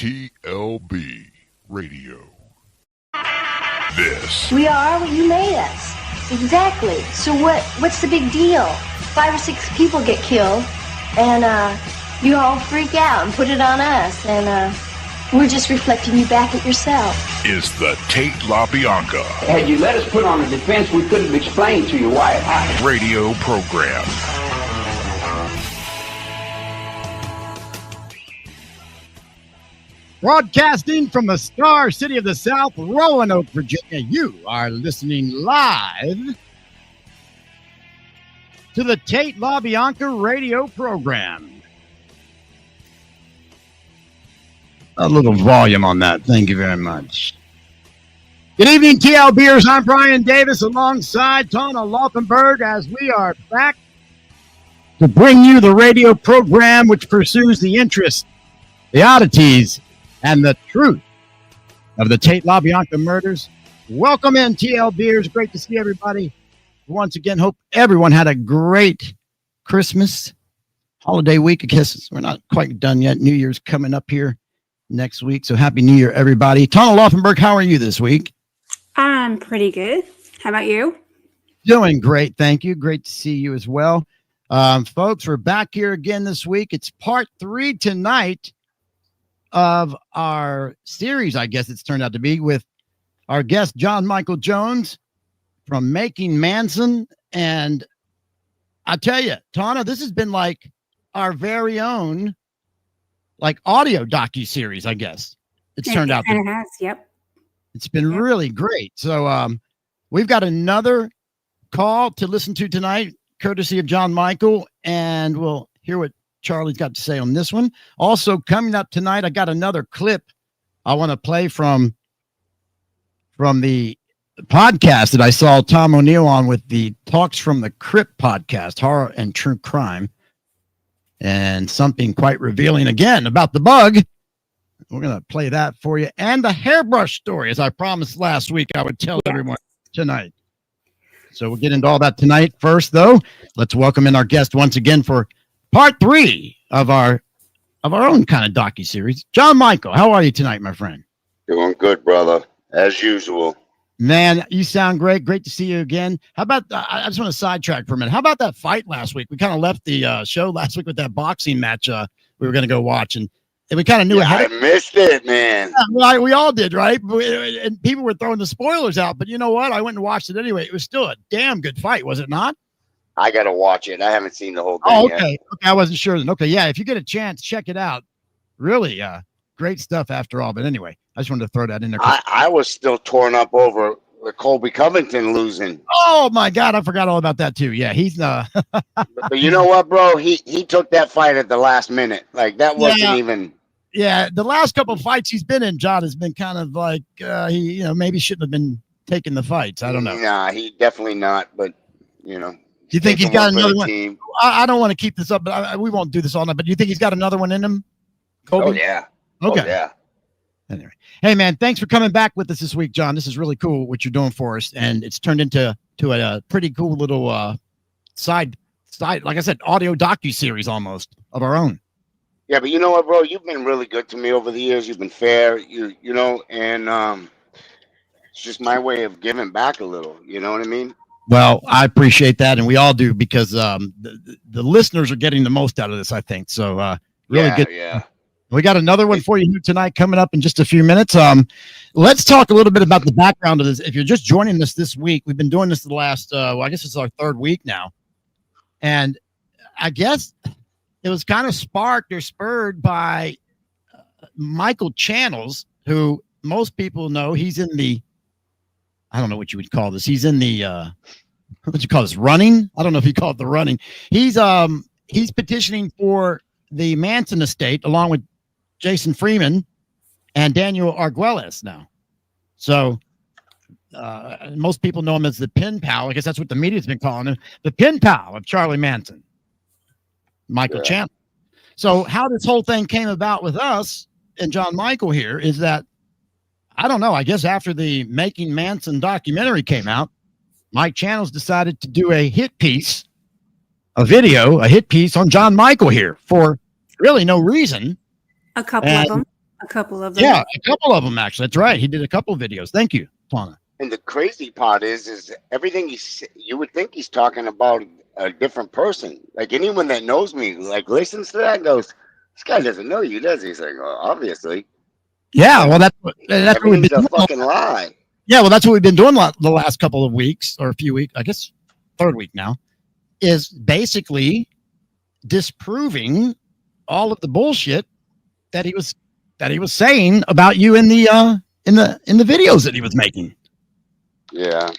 TLB Radio. This. We are what you made us. Exactly. So what's the big deal? 5 or 6 people get killed, and you all freak out and put it on us, and we're just reflecting you back at yourself. Is the Tate LaBianca. Had you let us put on a defense, we could have explained to you why it happened. Radio program. Broadcasting from the Star City of the South, Roanoke, Virginia, you are listening live to the Tate LaBianca radio program. A little volume on that. Thank you very much. Good evening, TLBers. I'm Brian Davis alongside Tawna Laufenberg as we are back to bring you the radio program which pursues the interests, the oddities, and the truth of the Tate LaBianca murders. Welcome in, TLBers. Great to see everybody. Once again, hope everyone had a great Christmas holiday week. I guess we're not quite done yet. New Year's coming up here next week, so Happy New Year, everybody. Tawna Laufenberg, how are you this week? I'm pretty good. How about you? Doing great, thank you. Great to see you as well. Folks, we're back here again this week. It's part 3 tonight of our series, I guess it's turned out to be, with our guest John Michael Jones from Making Manson. And I tell you, Tawna, this has been like our very own like audio docuseries, I guess it's turned out to be. Has, yep. It's been really great. So we've got another call to listen to tonight, courtesy of John Michael, and we'll hear what Charlie's got to say on this one. Also coming up tonight, I got another clip I want to play from the podcast that I saw Tom O'Neill on with the Talks from the Crypt podcast, horror and true crime, and something quite revealing again about the bug. We're going to play that for you, and the hairbrush story, as I promised last week I would tell everyone tonight. So we'll get into all that tonight. First, though, let's welcome in our guest once again for part 3 of our own kind of docuseries. John Michael, how are you tonight, my friend? Doing good, brother, as usual. Man, you sound great. Great to see you again. How about, I just want to sidetrack for a minute. How about that fight last week? We kind of left the show last week with that boxing match we were going to go watch, and we kind of knew ahead. I missed it, man. Yeah, well, we all did, right? And people were throwing the spoilers out, but you know what? I went and watched it anyway. It was still a damn good fight, was it not? I got to watch it. I haven't seen the whole thing Oh, okay. yet. Okay, I wasn't sure then. Okay, yeah, if you get a chance, check it out. Really great stuff after all. But anyway, I just wanted to throw that in there. I was still torn up over Colby Covington losing. Oh, my God, I forgot all about that, too. Yeah, he's But you know what, bro? He took that fight at the last minute. Like, that wasn't even... Yeah, the last couple of fights he's been in, John, has been kind of like he, maybe shouldn't have been taking the fights. I don't know. Nah, he definitely not. But do you think he's got another one? I don't want to keep this up, but we won't do this all night. But do you think he's got another one in him? Kobe? Oh yeah. Okay. Oh, yeah. Anyway, hey man, thanks for coming back with us this week, John. This is really cool what you're doing for us, and it's turned into a pretty cool little side, like I said, audio docu-series almost of our own. Yeah, but you know what, bro? You've been really good to me over the years. You've been fair, and it's just my way of giving back a little. You know what I mean? Well, I appreciate that, and we all do, because the listeners are getting the most out of this, I think. So really good. Yeah. We got another one for you here tonight coming up in just a few minutes. Let's talk a little bit about the background of this. If you're just joining us this week, we've been doing this the last, I guess it's our 3rd week now. And I guess it was kind of sparked or spurred by Michael Channels, who most people know. He's in the, I don't know what you would call this. He's in the, what you call this, running? I don't know if you call it the running. He's petitioning for the Manson estate along with Jason Freeman and Daniel Arguelles now. So most people know him as the pen pal. I guess that's what the media's been calling him. The pen pal of Charlie Manson, Michael Chandler. So how this whole thing came about with us and John Michael here is that, I don't know, I guess after the Making Manson documentary came out, Mike Channels decided to do a hit piece on John Michael here for really no reason. A couple of them. A couple of them. Yeah, a couple of them actually. That's right. He did a couple of videos. Thank you, Tawna. And the crazy part is everything you would think he's talking about a different person. Like anyone that knows me, like listens to that and goes, "This guy doesn't know you, does he?" He's like, "Well, obviously." Yeah, well, that's what we've Everything's been a doing. fucking lie. Yeah, well, that's what we've been doing the last couple of weeks or a few weeks. I guess third week now is basically disproving all of the bullshit that he was saying about you in the videos that he was making. Yeah.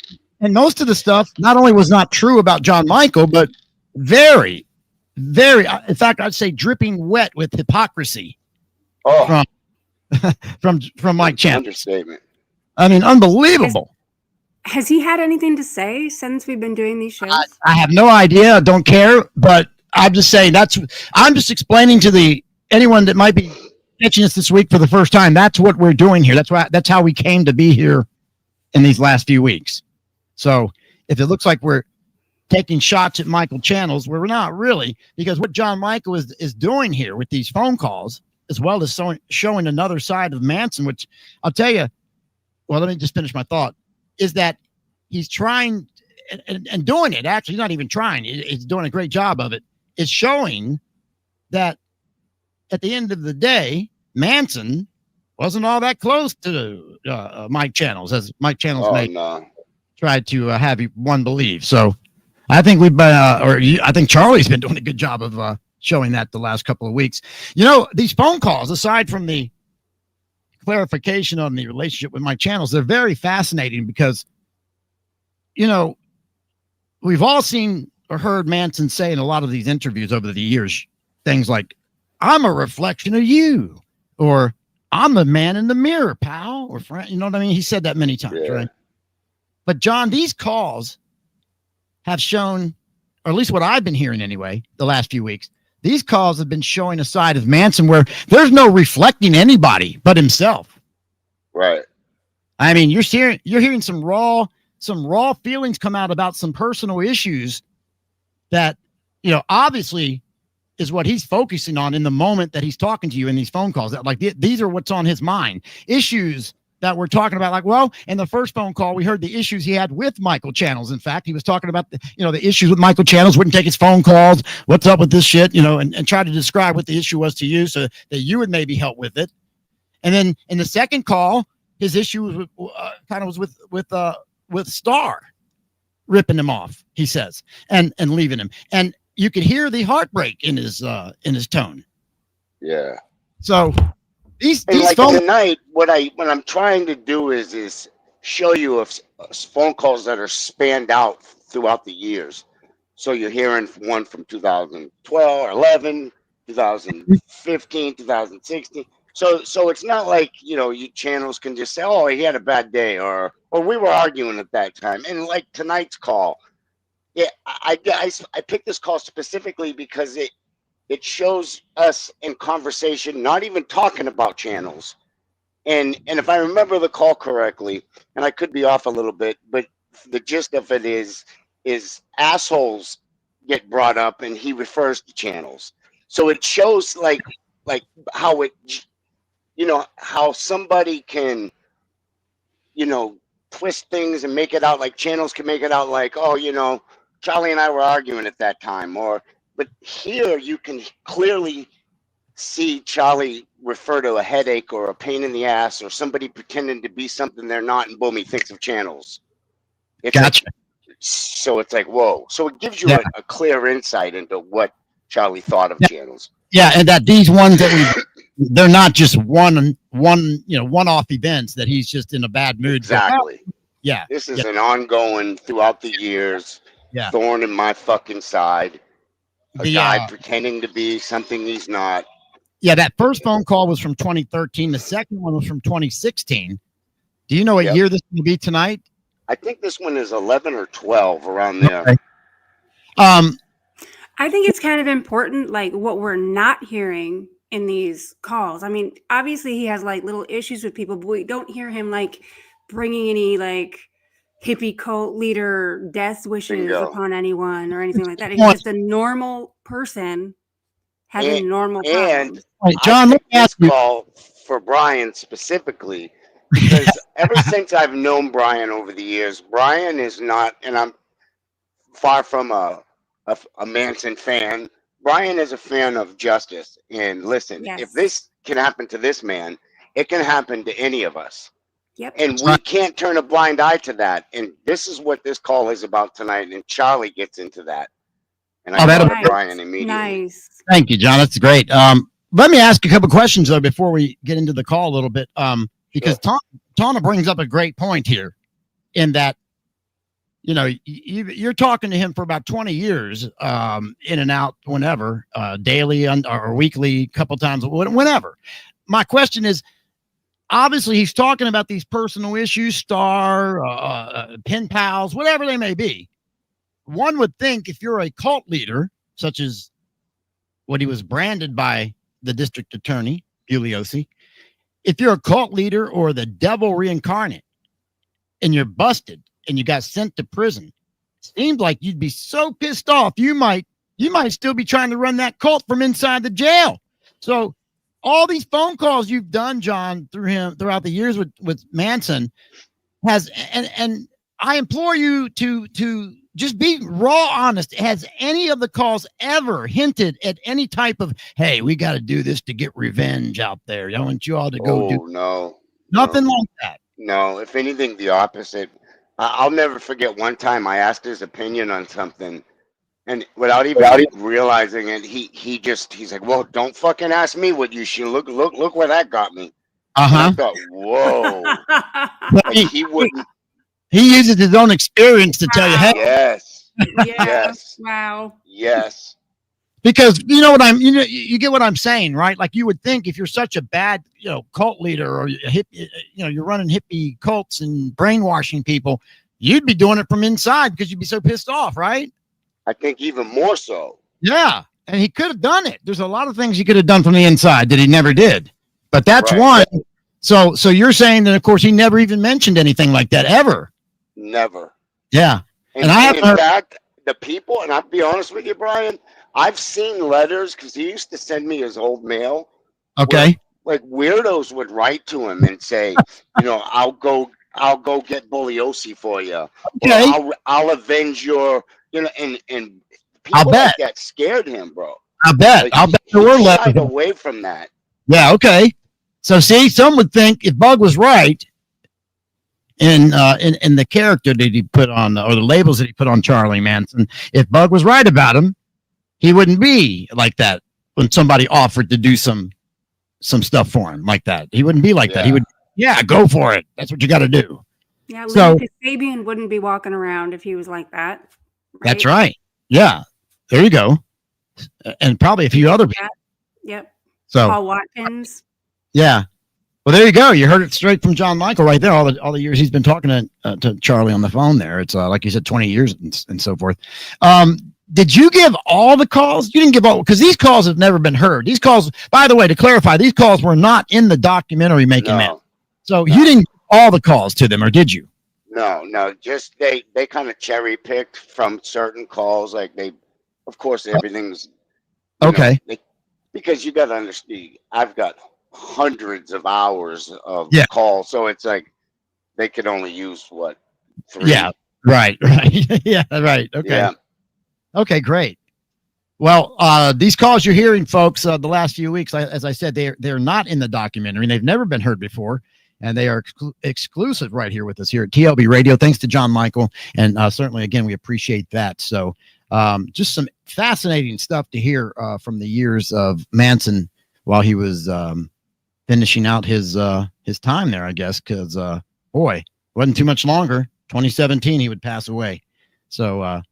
And most of the stuff not only was not true about John Michael, but very, very, in fact, I'd say dripping wet with hypocrisy. Oh, from Mike Chan. Understatement. I mean, unbelievable. Has he had anything to say since we've been doing these shows? I have no idea. Don't care. But I'm just saying I'm just explaining to anyone that might be catching us this week for the first time. That's what we're doing here. That's how we came to be here in these last few weeks. So if it looks like we're taking shots at Michael Channels, we're not really, because what John Michael is doing here with these phone calls, as well as showing another side of Manson, which I'll tell you, well, let me just finish my thought, is that he's trying and doing it. Actually, he's not even trying. He's doing a great job of it. It's showing that at the end of the day, Manson wasn't all that close to Mike Channels, as Mike Channels tried to have one believe. So I think I think Charlie's been doing a good job of showing that the last couple of weeks. You know, these phone calls, aside from the clarification on the relationship with Mike Channels, they're very fascinating because, you know, we've all seen or heard Manson say in a lot of these interviews over the years, things like, "I'm a reflection of you," or "I'm the man in the mirror, pal," or friend. You know what I mean? He said that many times, right? But John, these calls have shown, or at least what I've been hearing anyway, the last few weeks, these calls have been showing a side of Manson where there's no reflecting anybody but himself. Right. I mean, you're hearing some raw feelings come out about some personal issues that, you know, obviously is what he's focusing on in the moment that he's talking to you in these phone calls. That, like, these are what's on his mind. Issues that we're talking about, like, well, in the first phone call, we heard the issues he had with Michael Channels. In fact, he was talking about the issues with Michael Channels, wouldn't take his phone calls. What's up with this shit? You know, and try to describe what the issue was to you so that you would maybe help with it. And then in the second call, his issue was with Star ripping him off, he says, and leaving him. And you could hear the heartbreak in his tone. Yeah. So these like phone tonight, what I'm trying to do is show you of phone calls that are spanned out throughout the years. So you're hearing one from 2012 or 11, 2015, 2016. So it's not like, you know, you channels can just say, "Oh, he had a bad day," or we were arguing at that time. And like tonight's call, yeah, I picked this call specifically because it shows us in conversation, not even talking about channels. And if I remember the call correctly, and I could be off a little bit, but the gist of it is assholes get brought up and he refers to channels. So it shows like how it, you know, how somebody can, you know, twist things and make it out like channels can make it out like, "Oh, you know, Charlie and I were arguing at that time," but here you can clearly see Charlie refer to a headache or a pain in the ass or somebody pretending to be something they're not, and boom, he thinks of channels. Gotcha. So it's like, whoa. So it gives you a clear insight into what Charlie thought of channels. Yeah, and that these ones that they're not just one-off events that he's just in a bad mood. Exactly. Yeah. This is an ongoing throughout the years. Yeah. Thorn in my fucking side. A guy pretending to be something he's not. Yeah, that first phone call was from 2013. The second one was from 2016. Do you know what year this will be tonight? I think this one is 11 or 12, around there. Okay. I think it's kind of important, like, what we're not hearing in these calls. I mean, obviously he has like little issues with people, but we don't hear him like bringing any like hippie cult leader death wishes upon anyone or anything like that. He's just a normal person having normal problems. Right, John, let me ask you. Call for Brian specifically, because ever since I've known Brian over the years, Brian is not, and I'm far from a Manson fan. Brian is a fan of justice. And listen, if Yes. this can happen to this man, it can happen to any of us. Yep. And we can't turn a blind eye to that. And this is what this call is about tonight. And Charlie gets into that. And I go to Brian immediately. Nice. Thank you, John. That's great. Let me ask a couple questions though before we get into the call a little bit. Because Tawna brings up a great point here, in that, you know, you're talking to him for about 20 years, in and out, whenever, daily or weekly, couple times, whenever. My question is, obviously, he's talking about these personal issues, pen pals, whatever they may be. One would think if you're a cult leader, such as what he was branded by the district attorney, Bugliosi, if you're a cult leader or the devil reincarnate and you're busted and you got sent to prison, seems like you'd be so pissed off you might still be trying to run that cult from inside the jail. So all these phone calls you've done, John, throughout the years with Manson and I implore you to just be raw honest. Has any of the calls ever hinted at any type of, hey, we got to do this to get revenge out there? I want you all to go do nothing like that. No, if anything, the opposite. I'll never forget one time I asked his opinion on something, and without even realizing it, he's like, well, don't fucking ask me what you should look where that got me. I thought, whoa. Like, he wouldn't. He uses his own experience to tell you, hey. Yes. Yes. Wow. Yes. Because you get what I'm saying, right? Like, you would think if you're such a bad, cult leader, or you're running hippie cults and brainwashing people, you'd be doing it from inside because you'd be so pissed off, right? I think even more so. Yeah. And he could have done it. There's a lot of things he could have done from the inside that he never did. But that's one. So you're saying that, of course, he never even mentioned anything like that ever. Never. Yeah. And I have, in fact, the people, and I'll be honest with you, Brian, I've seen letters, because he used to send me his old mail. Okay. Like weirdos would write to him and say, I'll go get Bugliosi for you. Okay. Or I'll avenge your, and people like that scared him, bro. I bet. Like, I'll bet there were letters away from that. Yeah. Okay. So see, some would think if Bug was right in the character that he put on, or the labels that he put on Charlie Manson, if Bug was right about him, he wouldn't be like that when somebody offered to do some stuff for him like that. He wouldn't be like that. He would, go for it. That's what you got to do. Yeah. So Fabian wouldn't be walking around if he was like that. Right? That's right. Yeah. There you go. And probably a few other people. Yep. So Paul Watkins. Yeah. Well, there you go. You heard it straight from John Michael right there. All the years he's been talking to Charlie on the phone there. It's like you said, 20 years and so forth. Did you give all the calls? You didn't give all, because these calls have never been heard. These calls, by the way, to clarify, these calls were not in the documentary Making Man. So you didn't give all the calls to them, or did you? No. Just they kind of cherry picked from certain calls. Like of course, everything's okay. Because you got to understand, I've got hundreds of hours of calls, so it's like they could only use 3. Yeah, right. Yeah, right. Okay. Yeah. Okay, great. Well, these calls you're hearing, folks, the last few weeks, as I said, they're not in the documentary, and they've never been heard before, and they are exclusive right here with us here at TLB Radio. Thanks to John Michael, and certainly, again, we appreciate that. So just some fascinating stuff to hear from the years of Manson while he was finishing out his time there, I guess, because, boy, wasn't too much longer. 2017, he would pass away. So,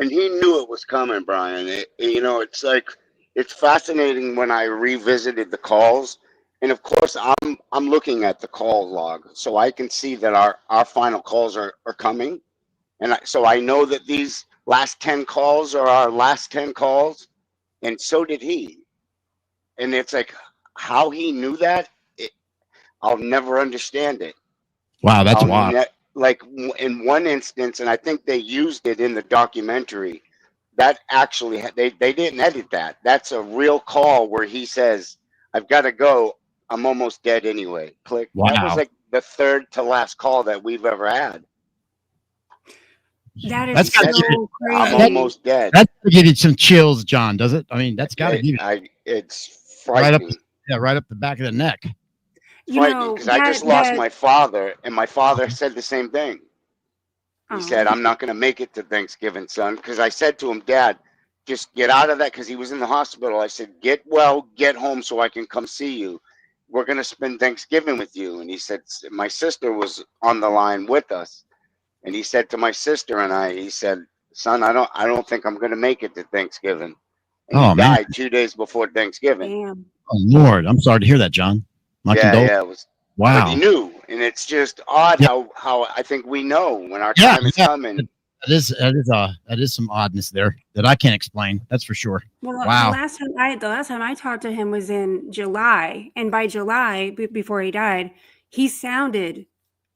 and he knew it was coming, Brian. It's like, it's fascinating when I revisited the calls, and of course, I'm looking at the call log, so I can see that our final calls are coming, and so I know that these last 10 calls are our last 10 calls, and so did he. And it's like, how he knew that, I'll never understand it. Wow, that's wild. Like in one instance, and I think they used it in the documentary, that actually, they didn't edit that. That's a real call where he says, I've got to go. I'm almost dead anyway. Click. Wow. That was like the third to last call that we've ever had. That is That's gotta so give you- crazy. I'm almost dead. That's to give you some chills, John, does it? I mean, that's got to give you It's right up, frightening. right up the back of the neck. You Frightening know, because I just lost my father, and my father said the same thing. He said, "I'm not going to make it to Thanksgiving, son," because I said to him, "Dad, just get out of that," because he was in the hospital. I said, "Get well, get home so I can come see you. We're going to spend Thanksgiving with you." And he said, my sister was on the line with us. And he said to my sister and I, he said, "Son, I don't think I'm going to make it to Thanksgiving." And he died 2 days before Thanksgiving. Damn. Oh, Lord. I'm sorry to hear that, John. My condolences. Yeah, it was. Wow. But he knew, and it's just odd how I think we know when our time is coming. That is some oddness there that I can't explain. That's for sure. Well, Wow. the last time I talked to him was in July, and by July, before he died, he sounded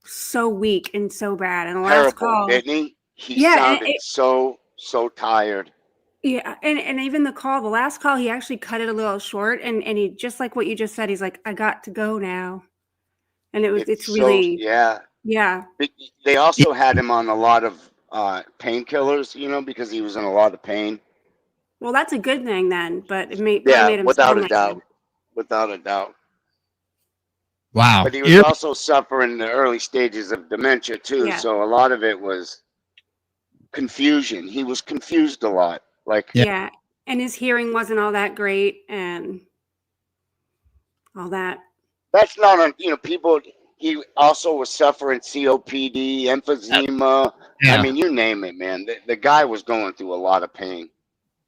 so weak and so bad. And the last call, didn't he? He sounded so tired. Yeah, and even the last call, he actually cut it a little short, and he, just like what you just said, he's like, "I got to go now," and it's really yeah. But they also had him on a lot of painkillers, because he was in a lot of pain. Well, that's a good thing then, but it made him without a like doubt, him. without a doubt. Wow. But he was also suffering the early stages of dementia too, Yeah. so a lot of it was confusion. He was confused a lot. Yeah, and his hearing wasn't all that great, and all that. That's not on. People. He also was suffering COPD, emphysema. Yeah. I mean, you name it, man. The guy was going through a lot of pain.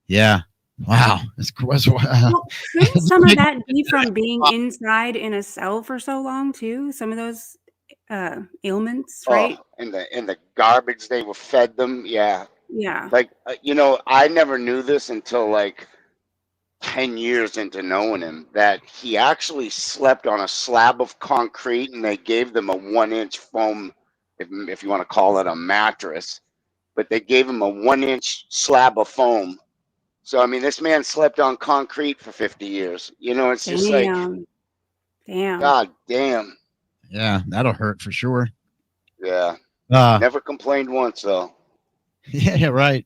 Yeah. Wow. Well, couldn't some of that be from being inside in a cell for so long too? Some of those ailments, right? Oh, and the garbage they were fed them. Yeah. Yeah. I never knew this until 10 years into knowing him, that he actually slept on a slab of concrete, and they gave them a 1-inch foam, if you want to call it a mattress, but they gave him a 1-inch slab of foam. So, I mean, this man slept on concrete for 50 years. It's just damn. God damn. Yeah, that'll hurt for sure. Yeah. Never complained once, though. Yeah, right.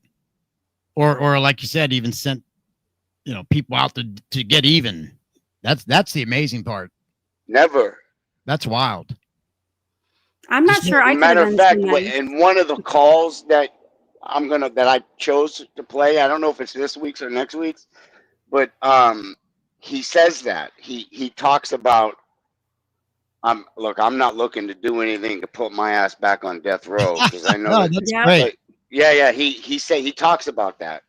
Or like you said, even sent, people out to get even. That's the amazing part. Never. That's wild. I'm not sure. Matter of fact, in one of the calls that I chose to play, I don't know if it's this week's or next week's, but he says that he talks about, look, I'm not looking to do anything to put my ass back on death row, because I know that's great. Yeah. He talks about that.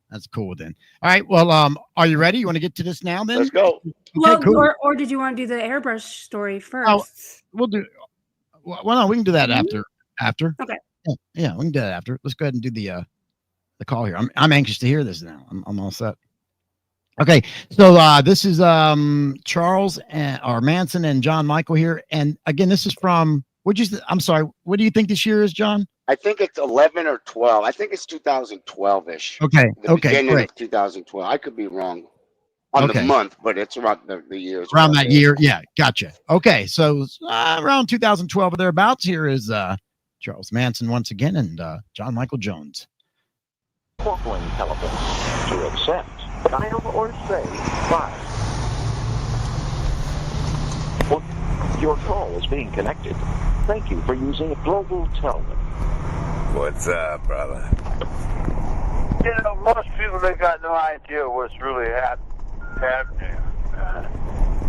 That's cool then. All right. Well, are you ready? You want to get to this now then? Let's go. Okay, well, cool. or did you want to do the airbrush story first? Oh, we'll do. Well, no, we can do that after. Okay. Yeah, we can do that after. Let's go ahead and do the call here. I'm anxious to hear this now. I'm all set. Okay, so this is Charles or Manson and John Michael here, and again, this is from. I'm sorry. What do you think this year is, John? I think it's 11 or 12. I think it's 2012-ish. Okay. Beginning Great. of 2012. I could be wrong on the month, but it's around the year. Around that year. Yeah. Gotcha. Okay. So around 2012 or thereabouts, here is Charles Manson once again and John Michael Jones. Calling telephone. To accept, dial or say 5. Well, your call is being connected. Thank you for using Global Telnet. What's up, brother? Most people, they got no idea what's really happening.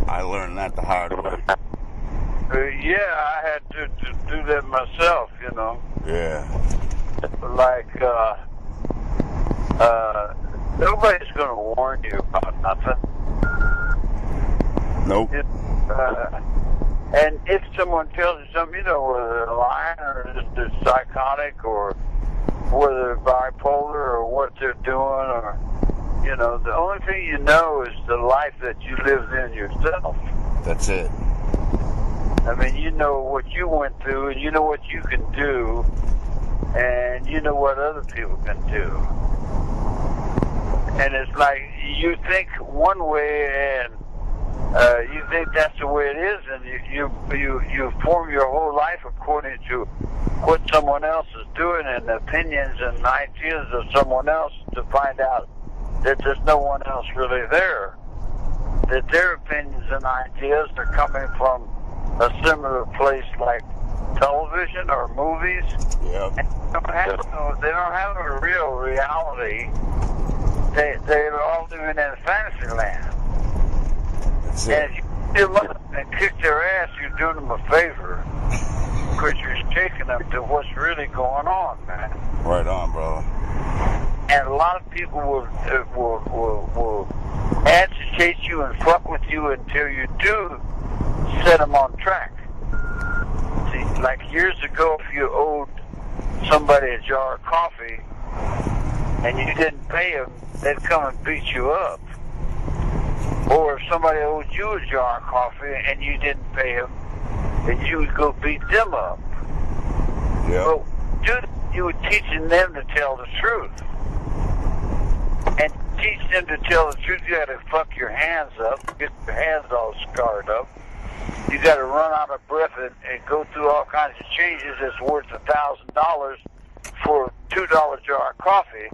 I learned that the hard way. Yeah, I had to do that myself, Yeah. Nobody's going to warn you about nothing. Nope. And if someone tells you something, whether they're lying or just they're psychotic or whether they're bipolar or what they're doing or, the only thing you know is the life that you lived in yourself. That's it. I mean, you know what you went through and you know what you can do and you know what other people can do. And it's like you think one way and You think that's the way it is, and you form your whole life according to what someone else is doing and the opinions and ideas of someone else to find out that there's no one else really there. That their opinions and ideas are coming from a similar place like television or movies. Yeah. They don't have a real reality. They're all living in fantasy land. That's it. And if you them up and kick their ass, you're doing them a favor. Because you're taking them to what's really going on, man. Right on, brother. And a lot of people will agitate you and fuck with you until you do set them on track. See, like years ago, if you owed somebody a jar of coffee and you didn't pay them, they'd come and beat you up. Or if somebody owed you a jar of coffee and you didn't pay them, then you would go beat them up. Yeah. Well, you were teaching them to tell the truth. And to teach them to tell the truth, you got to fuck your hands up, get your hands all scarred up. You got to run out of breath and go through all kinds of changes that's worth $1,000 for a $2 jar of coffee.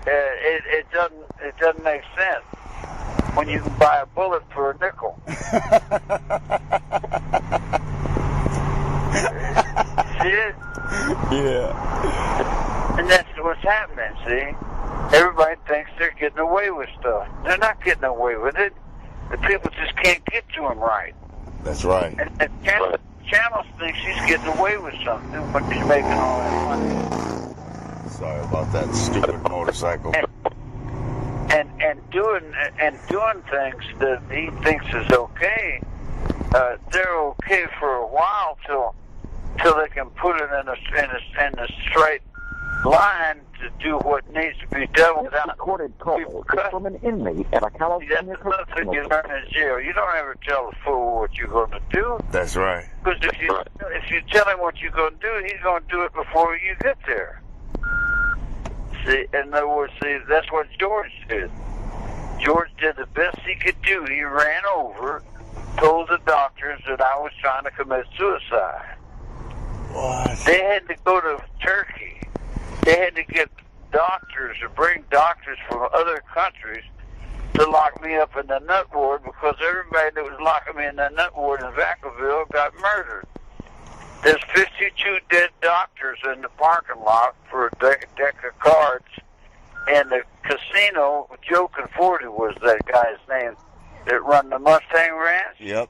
It doesn't make sense when you can buy a bullet for a nickel. See it? Yeah. And that's what's happening, see? Everybody thinks they're getting away with stuff. They're not getting away with it. The people just can't get to them right. That's right. And Channels thinks she's getting away with something, but she's making all that money. Sorry about that stupid motorcycle. And doing things that he thinks is okay, they're okay for a while till they can put it in a straight line to do what needs to be done without recorded call from an inmate at a California That's nothing you learn in jail. You don't ever tell the fool what you're going to do. That's right. Because if you tell him what you're going to do, he's going to do it before you get there. See, in other words, that's what George did. George did the best he could do. He ran over, told the doctors that I was trying to commit suicide. What? They had to go to Turkey. They had to get doctors or bring doctors from other countries to lock me up in the nut ward because everybody that was locking me in the nut ward in Vacaville got murdered. There's 52 dead doctors in the parking lot for a deck of cards. And the casino, Joe Conforti was that guy's name that run the Mustang Ranch. Yep.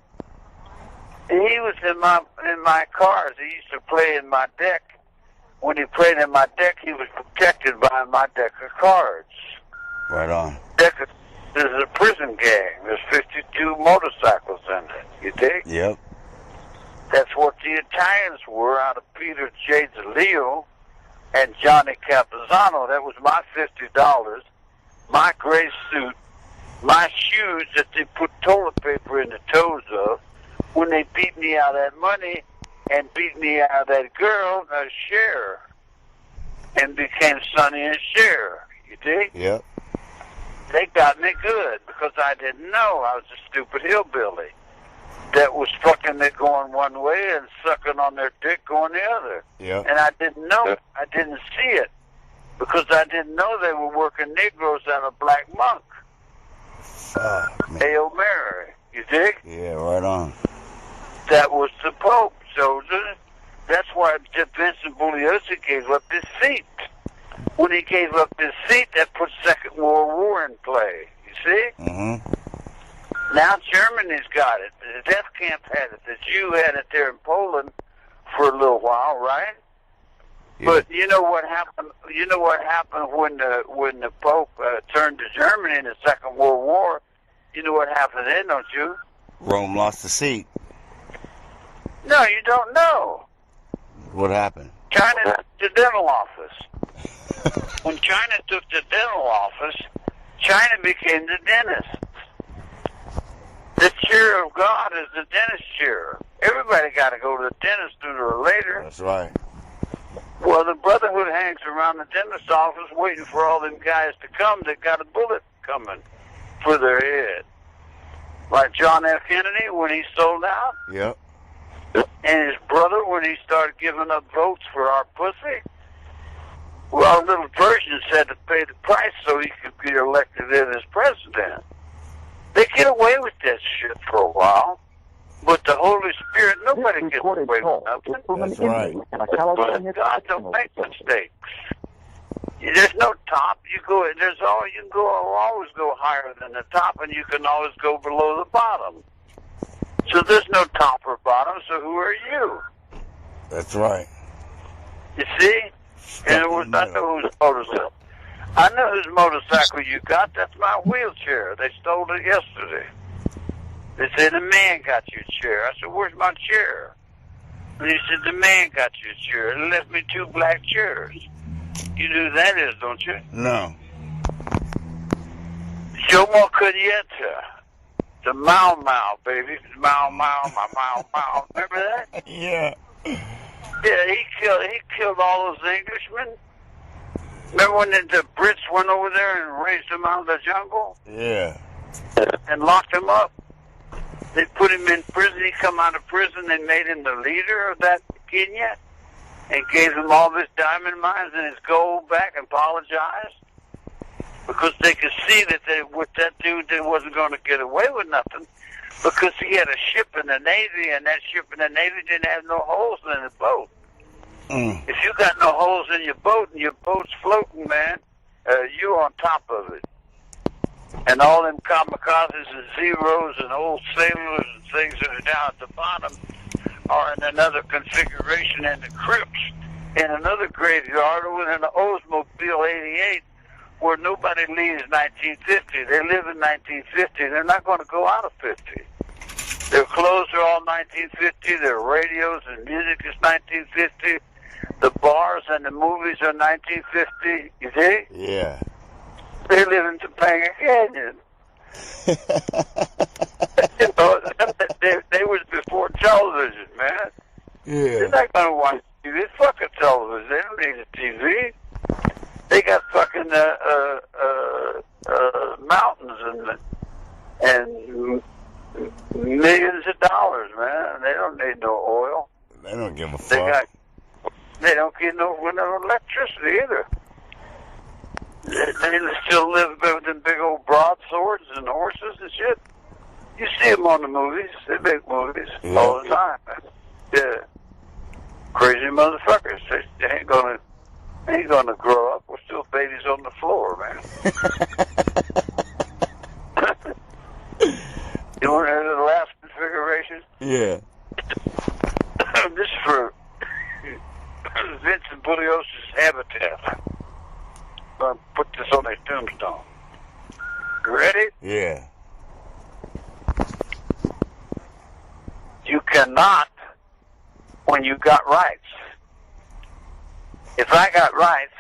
He was in my cars. He used to play in my deck. When he played in my deck, he was protected by my deck of cards. Right on. There's a prison gang. There's 52 motorcycles in it. You dig? Yep. That's what the Italians were out of Peter J. DeLeo and Johnny Capizano. That was my $50, my gray suit, my shoes that they put toilet paper in the toes of when they beat me out of that money and beat me out of that girl, Cher, and became Sonny and Cher. You dig? Yep. They got me good because I didn't know. I was a stupid hillbilly that was fucking it going one way and sucking on their dick going the other. Yep. And I didn't know. I didn't see it because I didn't know they were working Negroes out of Black Monk. Fuck, man. Hail Mary. You dig? Yeah, right on. That was the Pope. So that's why Vincent Bugliosi gave up his seat. When he gave up his seat, that put Second World War in play. You see? Mm-hmm. Now Germany's got it. The death camp had it. The Jew had it there in Poland for a little while, right? Yeah. But you know what happened? You know what happened when the Pope turned to Germany in the Second World War? You know what happened then, don't you? Rome lost the seat. No, you don't know. What happened? China took the dental office. When China took the dental office, China became the dentist. The chair of God is the dentist chair. Everybody got to go to the dentist sooner or later. That's right. Well, the Brotherhood hangs around the dentist office waiting for all them guys to come that got a bullet coming for their head. Like John F. Kennedy when he sold out, Yep. and his brother when he started giving up votes for our pussy. Well, our little Persians had to pay the price so he could be elected in as president. They get away with that shit for a while, but the Holy Spirit, nobody gets away with nothing. That's right. But God don't make mistakes. There's no top. You can always go higher than the top, and you can always go below the bottom. So there's no top or bottom. So who are you? That's right. You see? And I know whose motorcycle. I know whose motorcycle you got. That's my wheelchair. They stole it yesterday. They said the man got your chair. I said, "Where's my chair?" And he said, "The man got your chair and left me 2 black chairs." You know who that is, don't you? No. Jomo Cuneta. The Mau Mau, baby. Mau Mau, my Mau Mau. Remember that? Yeah. Yeah, he killed all those Englishmen. Remember when the Brits went over there and raised them out of the jungle? Yeah. And locked him up? They put him in prison. He come out of prison. They made him the leader of that Kenya and gave him all his diamond mines and his gold back and apologized because they could see that with that dude they wasn't going to get away with nothing because he had a ship in the Navy and that ship in the Navy didn't have no holes in the boat. If you got no holes in your boat and your boat's floating, man, you're on top of it. And all them kamikazes and zeros and old sailors and things that are down at the bottom are in another configuration in the crypts in another graveyard or in an Oldsmobile 88 where nobody leaves 1950. They live in 1950. They're not going to go out of 50. Their clothes are all 1950. Their radios and music is 1950. The bars and the movies are 1950. You see? Yeah. They live in Topanga Canyon. You know, they was before television, man. Yeah. They're not going to watch TV. It's fucking television. They don't need a TV. They got fucking mountains and millions of dollars, man. They don't need no oil. They don't give a fuck. They don't get no electricity either. They still live with them big old broadswords and horses and shit. You see them on the movies. They make movies all the time, man. Yeah. Crazy motherfuckers. They ain't gonna grow up. We're still babies on the floor, man. You want to hear the last configuration? Yeah. This is for Vincent Buglios' habitat. I'm going to put this on a tombstone. You ready? Yeah. You cannot when you got rights. If I got rights,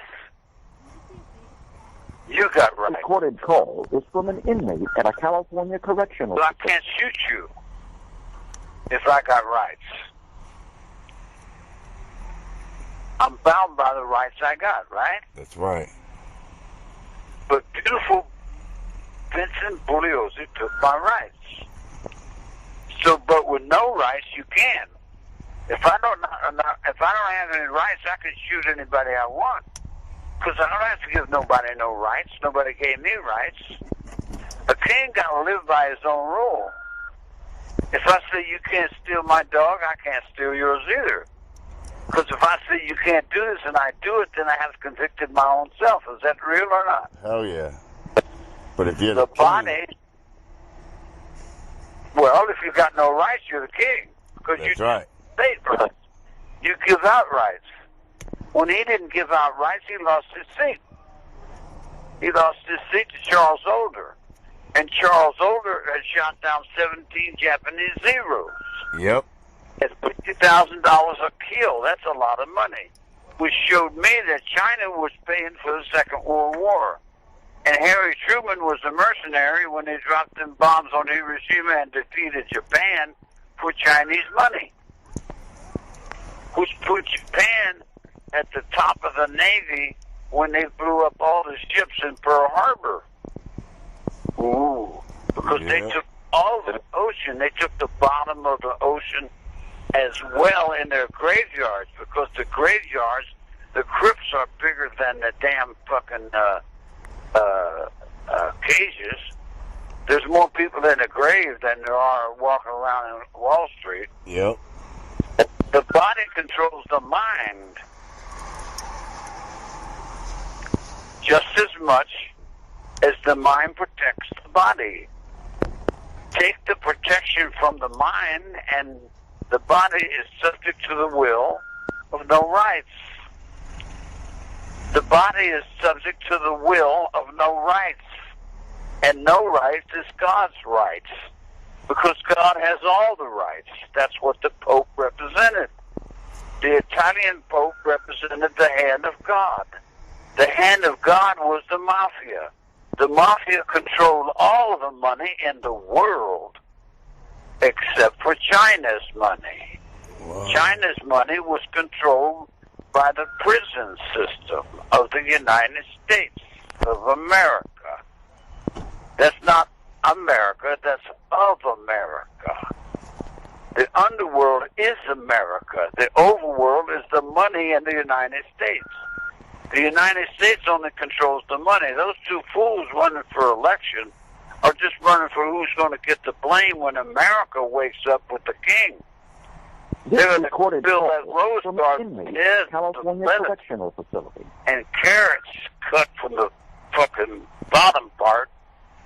you got rights. Recorded call is from an inmate at a California correctional. But I can't shoot you if I got rights. I'm bound by the rights I got, right? That's right. But beautiful Vincent Bugliosi took my rights. So, but with no rights, you can. If I don't have any rights, I can shoot anybody I want. Because I don't have to give nobody no rights. Nobody gave me rights. A king got to live by his own rule. If I say you can't steal my dog, I can't steal yours either. Because if I say you can't do this and I do it, then I have convicted my own self. Is that real or not? Hell yeah. But if you're the body, well, if you got no rights, you're the king. Because that's right. State rights. You give out rights. When he didn't give out rights, he lost his seat. He lost his seat to Charles Older. And Charles Older had shot down 17 Japanese Zeros. Yep. At $50,000 a kill. That's a lot of money. Which showed me that China was paying for the Second World War. And Harry Truman was a mercenary when they dropped them bombs on Hiroshima and defeated Japan for Chinese money. Which put Japan at the top of the Navy when they blew up all the ships in Pearl Harbor. Ooh. Because they took all the ocean. They took the bottom of the ocean as well in their graveyards, because the graveyards, the crypts are bigger than the damn fucking cages. There's more people in the grave than there are walking around in Wall Street. Yep. The body controls the mind just as much as the mind protects the body. Take the protection from the mind, and the body is subject to the will of no rights. The body is subject to the will of no rights. And no rights is God's rights. Because God has all the rights. That's what the Pope represented. The Italian Pope represented the hand of God. The hand of God was the mafia. The mafia controlled all of the money in the world, except for China's money. Wow. China's money was controlled by the prison system of the United States of America. That's not America, that's of America. The underworld is America. The overworld is the money in the United States. The United States only controls the money. Those two fools running for election are just running for who's going to get the blame when America wakes up with the king. They're going to build that rose garden in California Correctional Facility, and carrots cut from the fucking bottom part,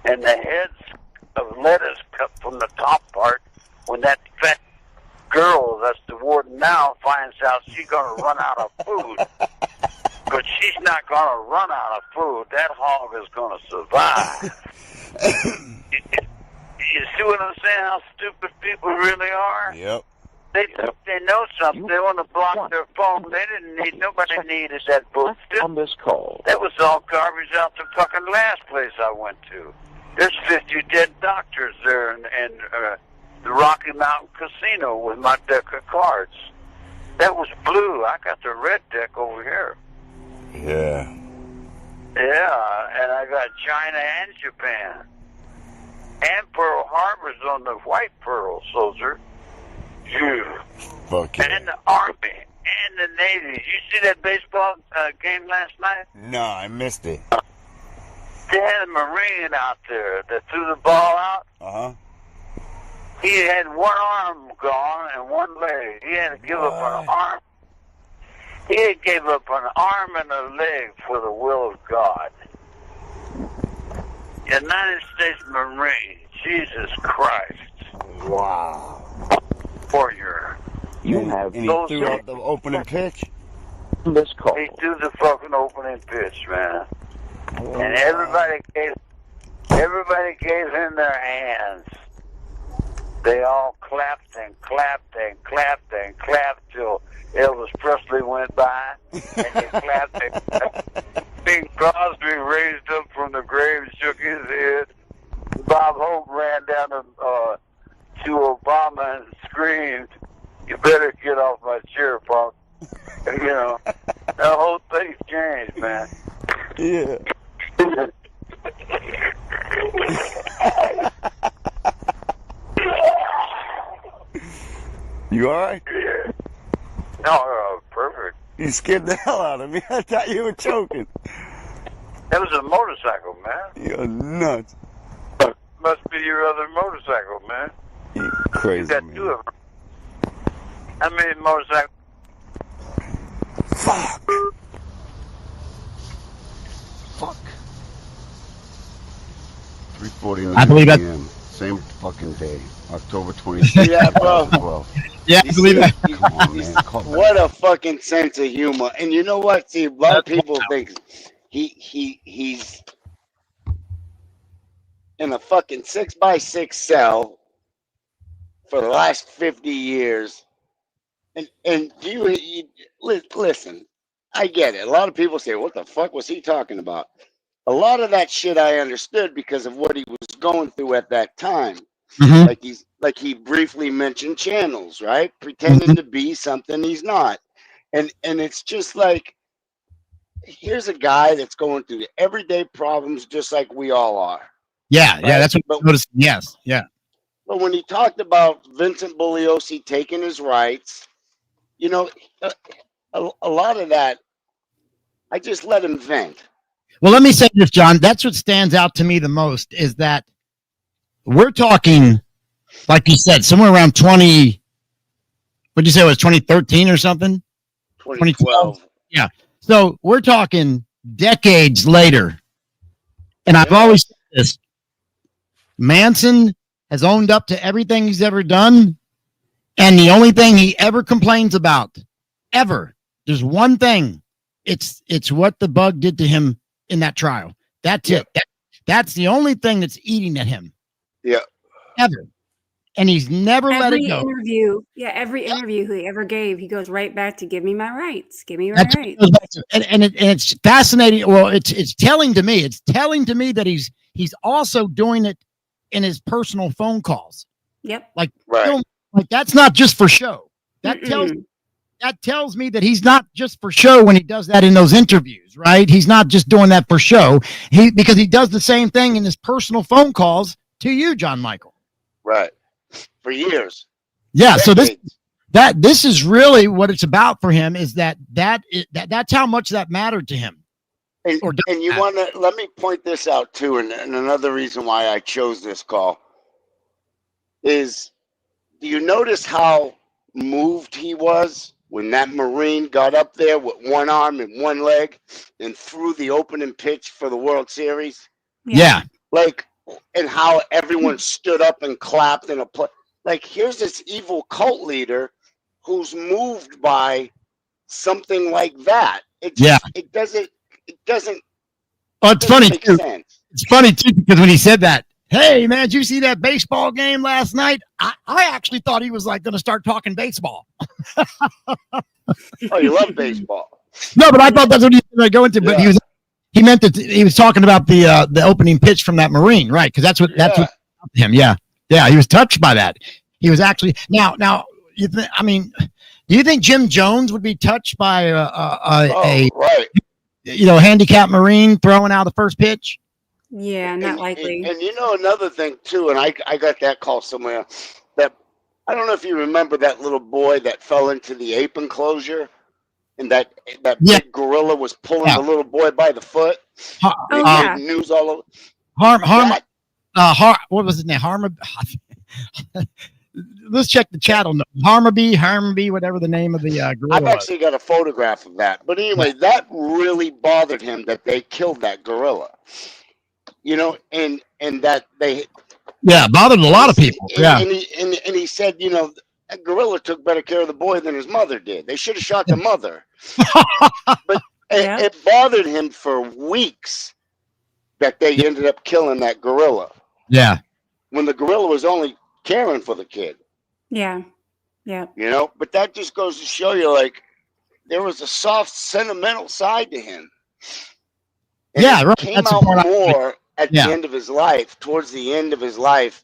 and the heads of lettuce cut from the top part. When that fat girl that's the warden now finds out she's going to run out of food. But she's not going to run out of food. That hog is going to survive. You see what I'm saying? How stupid people really are? Yep. They know something. They want to block their phone. They didn't need. Nobody needed that book. On this call. That was all garbage out the fucking last place I went to. There's 50 dead doctors there in the Rocky Mountain Casino with my deck of cards. That was blue. I got the red deck over here. Yeah. Yeah, and I got China and Japan. And Pearl Harbor's on the white pearl, soldier. Yeah. Fuck yeah. And the Army and the Navy. You see that baseball game last night? No, I missed it. They had a Marine out there that threw the ball out. Uh-huh. He had one arm gone and one leg. He had to give up an arm. He had gave up an arm and a leg for the will of God. United States Marine. Jesus Christ. Wow. Warrior. You have and he threw out the opening pitch? This call. He threw the fucking opening pitch, man. And everybody gave him their hands. They all clapped and clapped and clapped and clapped till Elvis Presley went by, and they clapped and clapped. Bing Crosby raised up from the grave and shook his head. Bob Hope ran down to Obama and screamed, "You better get off my chair, punk." You know, the whole thing changed, man. Yeah. You alright? No, perfect. You scared the hell out of me. I thought you were choking. That was a motorcycle, man. You're nuts. Must be your other motorcycle, man. You crazy, You got man. two of them. How many motorcycles? Fuck. Fuck. 3:49 I believe that- p.m. Same fucking day. October 26th. Yeah, bro. 2012. Yeah, I believe that. Come on, man. Call back. What a fucking sense of humor. And you know what? See, a lot of people think he's in a fucking 6x6 cell for the last 50 years. And you listen, I get it. A lot of people say, what the fuck was he talking about? A lot of that shit I understood because of what he was going through at that time. Mm-hmm. Like he briefly mentioned channels, right? Pretending to be something he's not. And it's just like, here's a guy that's going through everyday problems just like we all are. Yeah, right? yeah, that's what But- I noticed. Yes, yeah. But when he talked about Vincent Bugliosi taking his rights, you know, a lot of that, I just let him vent. Well, let me say this, John. That's what stands out to me the most is that we're talking, like you said, somewhere around 20. What'd you say it was 2013 or something? 2012. Yeah. So we're talking decades later. And I've always said this. Manson has owned up to everything he's ever done. And the only thing he ever complains about, ever, there's one thing. It's what the bug did to him in that trial. That's it. That's the only thing that's eating at him. Yeah. Ever. And he's never let it go. Every interview he ever gave, he goes right back to give me my rights. Give me my That's rights. And it's fascinating. Well, it's telling to me. It's telling to me that he's also doing it in his personal phone calls. Yep. Like that's not just for show. That tells me that he's not just for show when he does that in those interviews, right? He's not just doing that for show. Because he does the same thing in his personal phone calls to you, John Michael. Right. For years. Yeah. So this is really what it's about for him is that's how much that mattered to him. And you want to let me point this out too. And another reason why I chose this call is, do you notice how moved he was when that Marine got up there with one arm and one leg and threw the opening pitch for the World Series? Yeah. Like, and how everyone stood up and clapped in a play. Like, here's this evil cult leader who's moved by something like that. It doesn't. Oh, it's funny too. It's funny too because when he said that, hey man, did you see that baseball game last night? I actually thought he was like going to start talking baseball. Oh, you love baseball? No, but I thought that's what he was going to go into. But he meant that he was talking about the opening pitch from that Marine, right? Because that's what him. Yeah. He was touched by that. He was actually now. Do you think Jim Jones would be touched by a handicapped Marine throwing out the first pitch? Yeah, not likely. And you know another thing too, and I got that call somewhere. That I don't know if you remember that little boy that fell into the ape enclosure, and that big gorilla was pulling the little boy by the foot. News all over. What was his name? Let's check the chat on Harmaby, whatever the name of the gorilla I've actually got a photograph of that. But anyway, that really bothered him that they killed that gorilla. You know, and that they bothered a lot of people. And he said, you know, that gorilla took better care of the boy than his mother did. They should have shot the mother. But it bothered him for weeks that they ended up killing that gorilla. Yeah. When the gorilla was only caring for the kid. Yeah. Yeah. You know, but that just goes to show you, like, there was a soft, sentimental side to him. And it came out more at the end of his life. Towards the end of his life,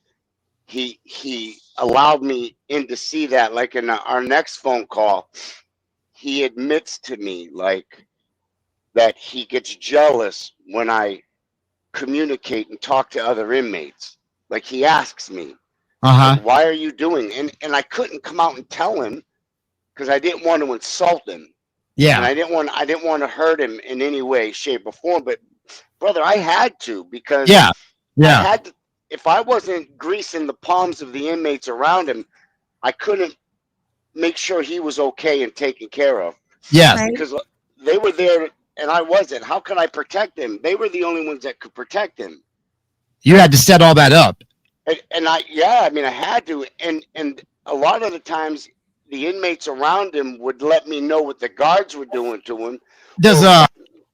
he allowed me in to see that. Like in our next phone call, he admits to me, like, that he gets jealous when I communicate and talk to other inmates. Like, he asks me, like, why are you doing? And I couldn't come out and tell him because I didn't want to insult him. Yeah. And I didn't want to hurt him in any way, shape, or form. But brother, I had to, because I had to, if I wasn't greasing the palms of the inmates around him, I couldn't make sure he was okay and taken care of. Yeah. Because they were there and I wasn't. How can I protect him? They were the only ones that could protect him. You had to set all that up. And I had to. And a lot of the times the inmates around him would let me know what the guards were doing to him.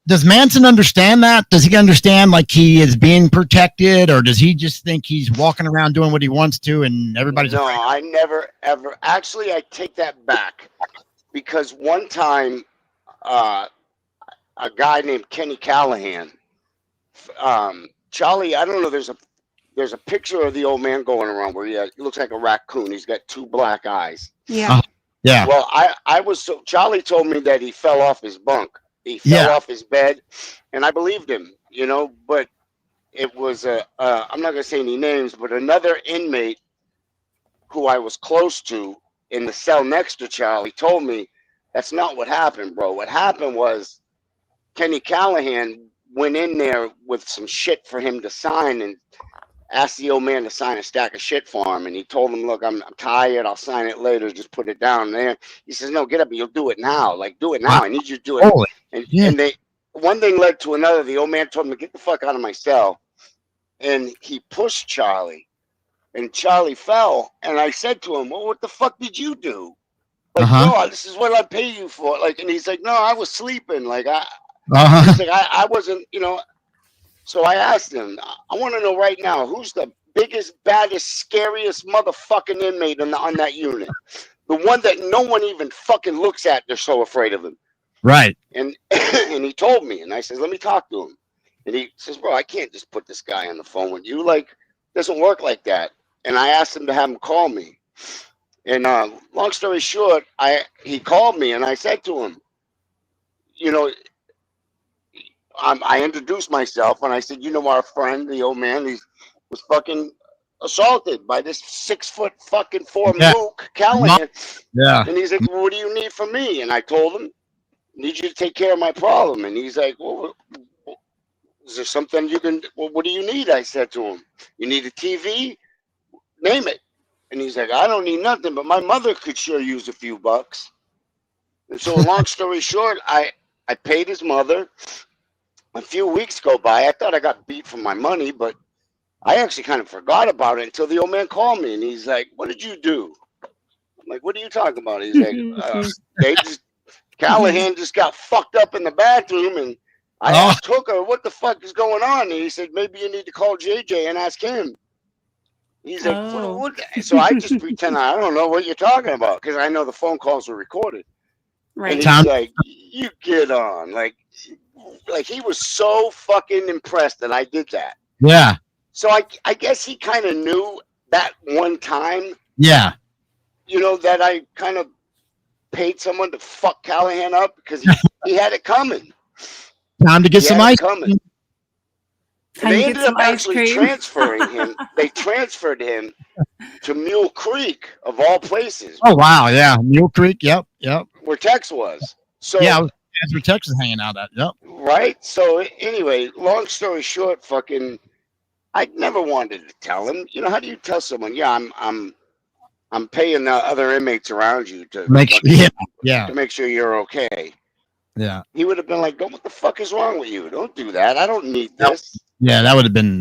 Does Manson understand that? Does he understand like he is being protected, or does he just think he's walking around doing what he wants to and everybody's afraid? I never, ever. Actually, I take that back, because one time a guy named Kenny Callahan, Charlie, I don't know, there's a picture of the old man going around where he looks like a raccoon. He's got two black eyes. Yeah. Yeah. Well, Charlie told me that he fell off his bunk. He fell off his bed, and I believed him, you know, but it was I'm not going to say any names, but another inmate who I was close to in the cell next to Charlie, told me that's not what happened, bro. What happened was Kenny Callahan went in there with some shit for him to sign and asked the old man to sign a stack of shit for him. And he told him, look, I'm tired. I'll sign it later. Just put it down there. He says, no, get up. You'll do it now. Like, do it now. I need you to do it. Holy, And they, one thing led to another. The old man told him to get the fuck out of my cell. And he pushed Charlie. And Charlie fell. And I said to him, well, what the fuck did you do? Like, no, this is what I pay you for. Like, and he's like, no, I was sleeping. Like, he's like, I wasn't, you know. So I asked him, I want to know right now, who's the biggest, baddest, scariest motherfucking inmate on that unit? The one that no one even fucking looks at. They're so afraid of him. Right. And and he told me, and I says, let me talk to him. And he says, bro, I can't just put this guy on the phone with you. Like, it doesn't work like that. And I asked him to have him call me. And long story short, he called me, and I said to him, you know, I introduced myself, and I said, you know, our friend, the old man, he was fucking assaulted by this 6'4" fucking mook Callahan. Yeah. And he's like, well, what do you need from me? And I told him, I need you to take care of my problem. And he's like, well, is there something you can, well, what do you need? I said to him, you need a TV? Name it. And he's like, I don't need nothing, but my mother could sure use a few bucks. And so long story short, I paid his mother. A few weeks go by. I thought I got beat for my money, but I actually kind of forgot about it until the old man called me, and he's like, what did you do? I'm like, what are you talking about? He's like, Callahan just got fucked up in the bathroom, and I asked Hooker, what the fuck is going on? And he said, maybe you need to call JJ and ask him. He's like, what? So I just pretend I don't know what you're talking about, because I know the phone calls were recorded. Right. And he's like, you get on. Like he was so fucking impressed that I did that. Yeah. So I guess he kind of knew that one time. Yeah. You know, that I kind of paid someone to fuck Callahan up because he had it coming. Time to get some ice coming. And they ended up actually transferring him. They transferred him to Mule Creek, of all places. Oh, wow. Yeah. Mule Creek. Yep. Where Tex was. So yeah, that's where Tex is hanging out at. Yep. Right. So anyway, long story short, fucking, I never wanted to tell him. You know, how do you tell someone? Yeah, I'm paying the other inmates around you to make sure. To make sure you're okay. Yeah. He would have been like, what the fuck is wrong with you? Don't do that. I don't need this. Yeah, that would have been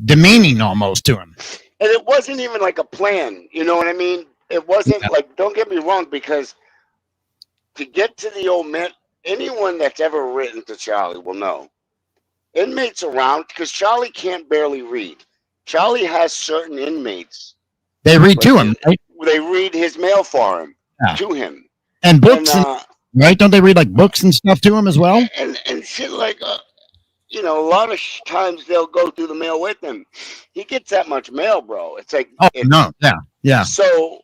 demeaning almost to him. And it wasn't even like a plan. You know what I mean? It wasn't like, don't get me wrong, because to get to the old man, anyone that's ever written to Charlie will know. Inmates around, because Charlie can't barely read. Charlie has certain inmates. They read to him, right? They read his mail for him, to him. And books, right? Don't they read like books and stuff to him as well? And shit like, you know, a lot of times they'll go through the mail with him. He gets that much mail, bro. It's like, yeah. So,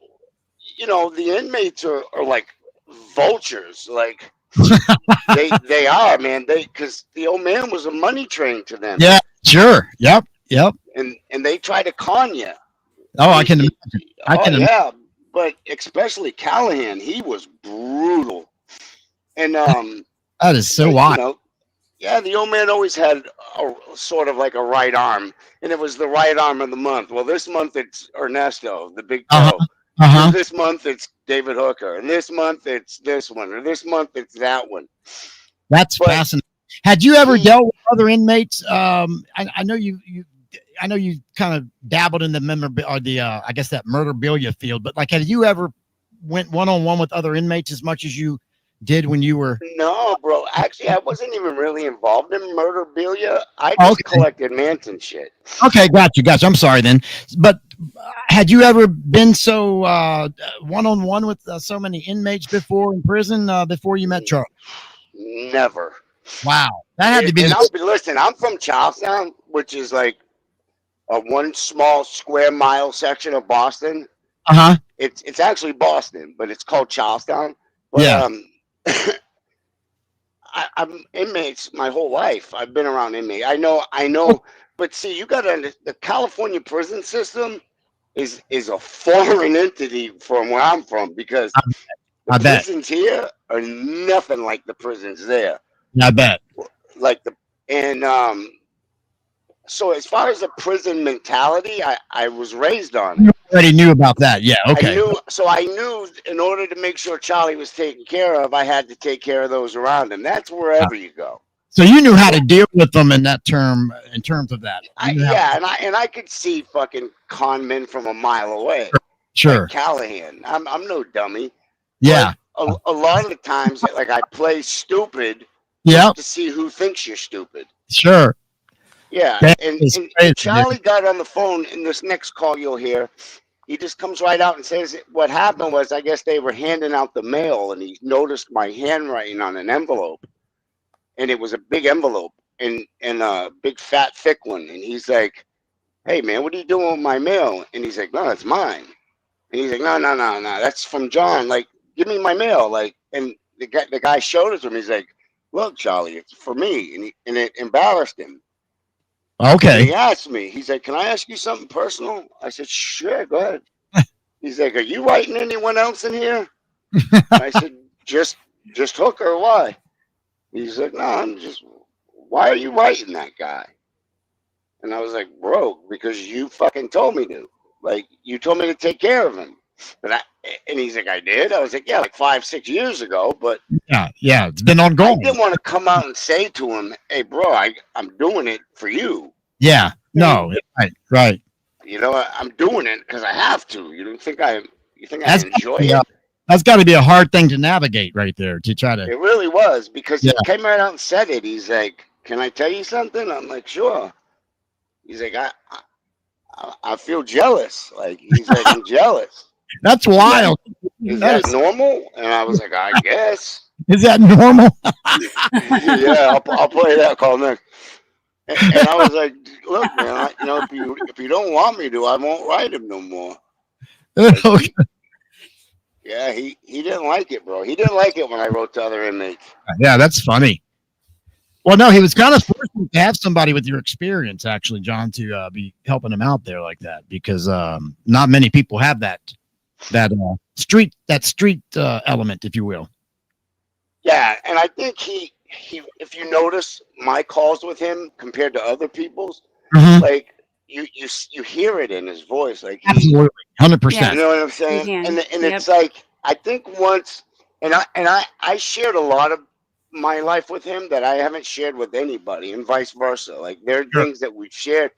you know, the inmates are like vultures. Like, they are, man. Because the old man was a money train to them. Yeah, sure. Yep. And they try to con you. Oh, I can imagine. Yeah, but especially Callahan, he was brutal. And that is so wild. You know, yeah, the old man always had a sort of like a right arm, and it was the right arm of the month. Well, this month it's Ernesto, the big toe. This month it's David Hooker, and this month it's this one, or this month it's that one. That's fascinating. Had you ever dealt with other inmates? I know you kind of dabbled in the I guess that murderabilia field, but like, have you ever went one-on-one with other inmates as much as you did when you were? No, bro. Actually, I wasn't even really involved in murderabilia. I just collected Manson shit. Okay, got you. I'm sorry then. But had you ever been so one-on-one with so many inmates before in prison before you met Charlie? Never. Wow, that had to be. Listen, I'm from Charlestown, which is like a one small square mile section of Boston. It's actually Boston, but it's called Charlestown. But, I'm inmates my whole life. I've been around inmates. I know. But see, you got to the California prison system is a foreign entity from where I'm from, because I the bet. prisons here are nothing like the prisons there. I bet. Like so as far as the prison mentality, I was raised on You it. already knew about that. Yeah. Okay. I knew in order to make sure Charlie was taken care of, I had to take care of those around him. That's wherever you go. So you knew how to deal with them in terms of that. And I could see fucking con men from a mile away. Sure. Like Callahan. I'm no dummy. Yeah. But a lot of the times, like, I play stupid Yeah. to see who thinks you're stupid. Sure. Yeah. That And is crazy, Charlie got on the phone in this next call you'll hear. He just comes right out and says what happened was, I guess they were handing out the mail and he noticed my handwriting on an envelope. And it was a big envelope and a big fat thick one. And he's like, "Hey man, what are you doing with my mail?" And he's like, "No, it's mine." And he's like, no, that's from John. Like, give me my mail. Like, and the guy showed it to him. He's like, "Look, Charlie, it's for me." And it embarrassed him. Okay. And he asked me, he's like, "Can I ask you something personal?" I said, "Sure, go ahead." He's like, "Are you writing anyone else in here?" I said, just Hooker, why? He's like, "No, I'm just, why are you writing that guy?" And I was like, "Bro, because you fucking told me to. Like, you told me to take care of him." And he's like, "I did?" I was like, "Yeah, like 5-6 years ago." But yeah, it's been ongoing. I didn't want to come out and say to him, "Hey, bro, I'm doing it for you." Yeah. No. Right. You know, I'm doing it because I have to. You think I enjoy it? That's got to be a hard thing to navigate right there, to try to. It really was, because he came right out and said it. He's like, "Can I tell you something?" I'm like, "Sure." He's like, I feel jealous. Like, he's like, "I'm jealous." That's wild. Is that normal? And I was like, "I guess." Is that normal? Yeah, I'll play that call next. And I was like, "Look, man, if you don't want me to, I won't write him no more." Okay. Yeah, he didn't like it, bro. He didn't like it when I wrote to other inmates. Yeah, that's funny. Well, no, he was kind of fortunate to have somebody with your experience, actually, John, to be helping him out there like that, because not many people have that street element, if you will. Yeah, and I think he if you notice my calls with him compared to other people's, like you hear it in his voice, like absolutely 100%. You know what I'm saying? And it's like, I think once, and I shared a lot of my life with him that I haven't shared with anybody, and vice versa. Like, there are things that we've shared,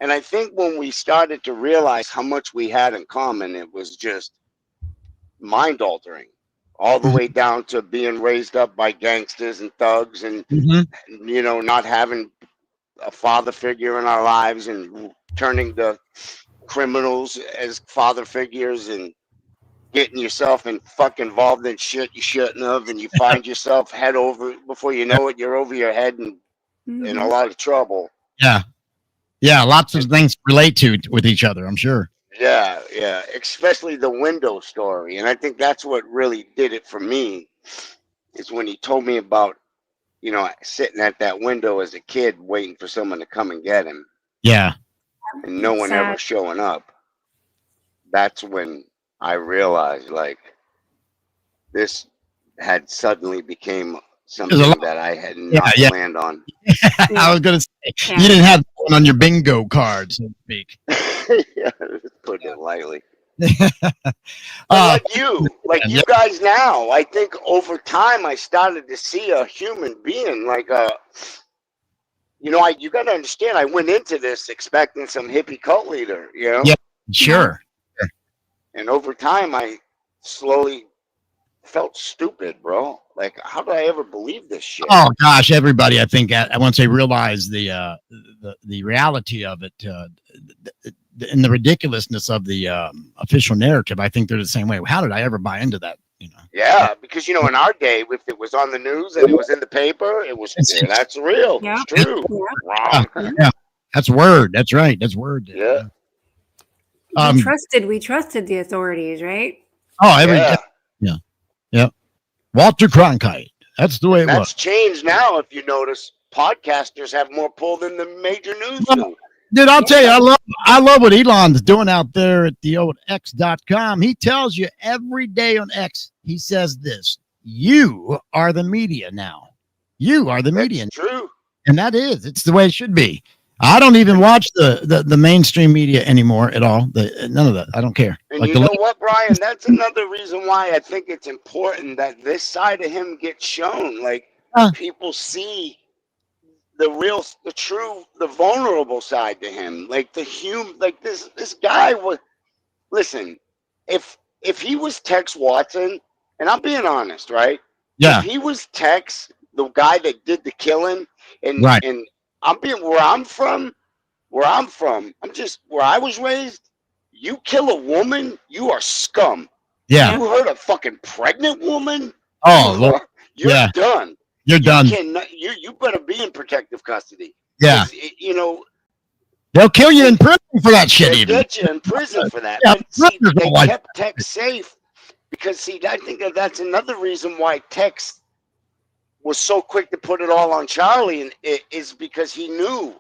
and I think when we started to realize how much we had in common, it was just mind altering. All the way down to being raised up by gangsters and thugs, and you know, not having a father figure in our lives, and turning to criminals as father figures, and getting yourself involved in shit you shouldn't have, and you find yourself head over, before you know it, you're over your head and in a lot of trouble. Yeah, lots of things relate to with each other, I'm sure. Yeah, especially the window story. And I think that's what really did it for me, is when he told me about, you know, sitting at that window as a kid waiting for someone to come and get him. Yeah. And no one ever showing up. That's when I realized, like, this had suddenly became something that I had not planned on. I was going to say, you didn't have one on your bingo card, so to speak. Yeah, just put it lightly. Like you guys now, I think over time I started to see a human being, like you know, you got to understand, I went into this expecting some hippie cult leader, you know? Yeah, sure. And over time I slowly felt stupid, bro. Like, how did I ever believe this shit? Oh gosh, everybody, I think, once they realize the reality of it, and the ridiculousness of the official narrative, I think they're the same way. How did I ever buy into that? You know? Yeah, because, you know, in our day, if it was on the news and it was in the paper, it was that's real. Yeah. It's true. Wrong. Yeah, that's word. That's right. That's word. Yeah. We trusted the authorities, right? Oh, yeah. Walter Cronkite. That's the way it was. That's changed now. If you notice, podcasters have more pull than the major news do. Dude, I'll tell you, I love what Elon's doing out there at the old X.com. He tells you every day on X, he says this: you are the media now. You are the media. True. And it's the way it should be. I don't even watch the mainstream media anymore at all. None of that. I don't care. And like you know what, Brian? That's another reason why I think it's important that this side of him gets shown. Like people see the real, the true, the vulnerable side to him. Like the human, like this guy was. Listen, if he was Tex Watson, and I'm being honest, right? Yeah. If he was Tex, the guy that did the killing, and right. and I'm being where I'm from, I'm just where I was raised. You kill a woman, you are scum. Yeah. You hurt a fucking pregnant woman. Oh, Lord. You're done. You're done. You better be in protective custody. Yeah. You know, they'll kill you in prison for that shit. They even get you in prison for that. Yeah, But see, they kept Tex safe because see, I think that's another reason why Tex was so quick to put it all on Charlie, and it is because he knew.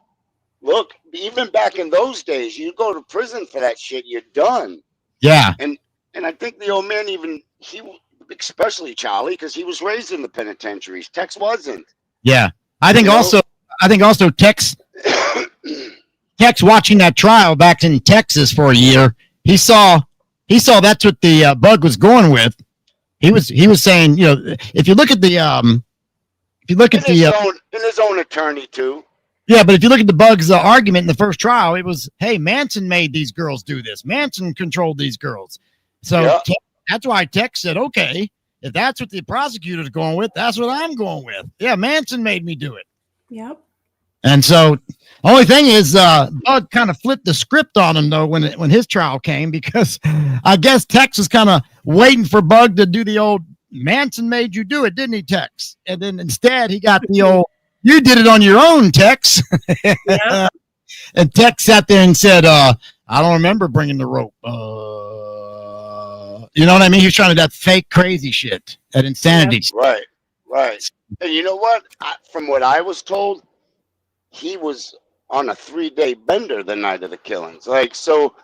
Look, even back in those days, you go to prison for that shit, you're done. Yeah. And I think the old man especially Charlie, because he was raised in the penitentiaries. Tex wasn't. Yeah. I think also Tex watching that trial back in Texas for a year, he saw that's what the bug was going with. He was saying, you know, if you look at the in his own attorney too. Yeah, but if you look at the bug's argument in the first trial, it was, hey, Manson made these girls do this. Manson controlled these girls. So that's why Tex said, okay, if that's what the prosecutor's going with, that's what I'm going with. Yeah, Manson made me do it. Yep. And so only thing is Bug kind of flipped the script on him, though, when his trial came, because I guess Tex was kind of waiting for Bug to do the old Manson made you do it, didn't he, Tex? And then instead he got the old, you did it on your own, Tex. Yep. And Tex sat there and said, I don't remember bringing the rope. You know what I mean? He was trying to do that fake crazy shit, that insanity. Right. And you know what? From what I was told, he was on a 3-day bender the night of the killings. Like, so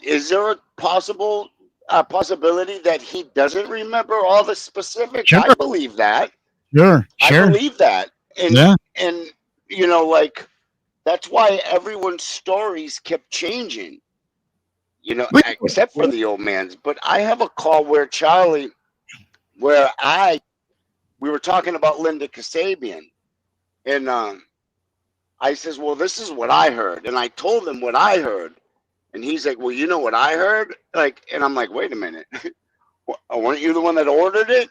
is there a possibility that he doesn't remember all the specifics? Sure. I believe that. Sure. I believe that. And you know, like, that's why everyone's stories kept changing, you know, except for the old man's. But I have a call where Charlie, we were talking about Linda Kasabian, and I says, well, this is what I heard. And I told him what I heard. And he's like, well, you know what I heard? Like, and I'm like, wait a minute. Weren't you the one that ordered it?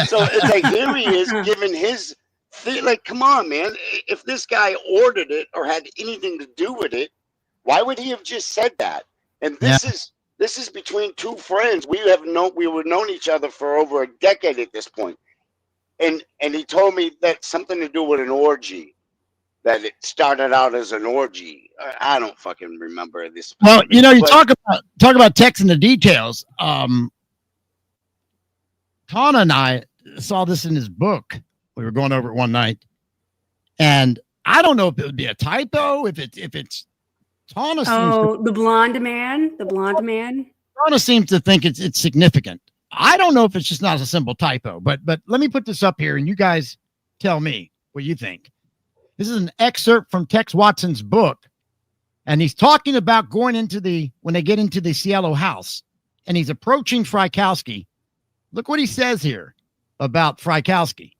So it's like, here he is giving his thing. Like, come on, man. If this guy ordered it or had anything to do with it, why would he have just said that? And this is between two friends. We were known each other for over a decade at this point. And he told me that's something to do with an orgy. That it started out as an orgy. I don't fucking remember this. Well, you know, you talk about Tex in the details. Tawna and I saw this in his book. We were going over it one night, and I don't know if it would be a typo. If it's Tawna. The blonde man. Tawna seems to think it's significant. I don't know if it's just not a simple typo. But let me put this up here, and you guys tell me what you think. This is an excerpt from Tex Watson's book, and he's talking about going when they get into the Cielo house, and he's approaching Frykowski. Look what he says here about Frykowski.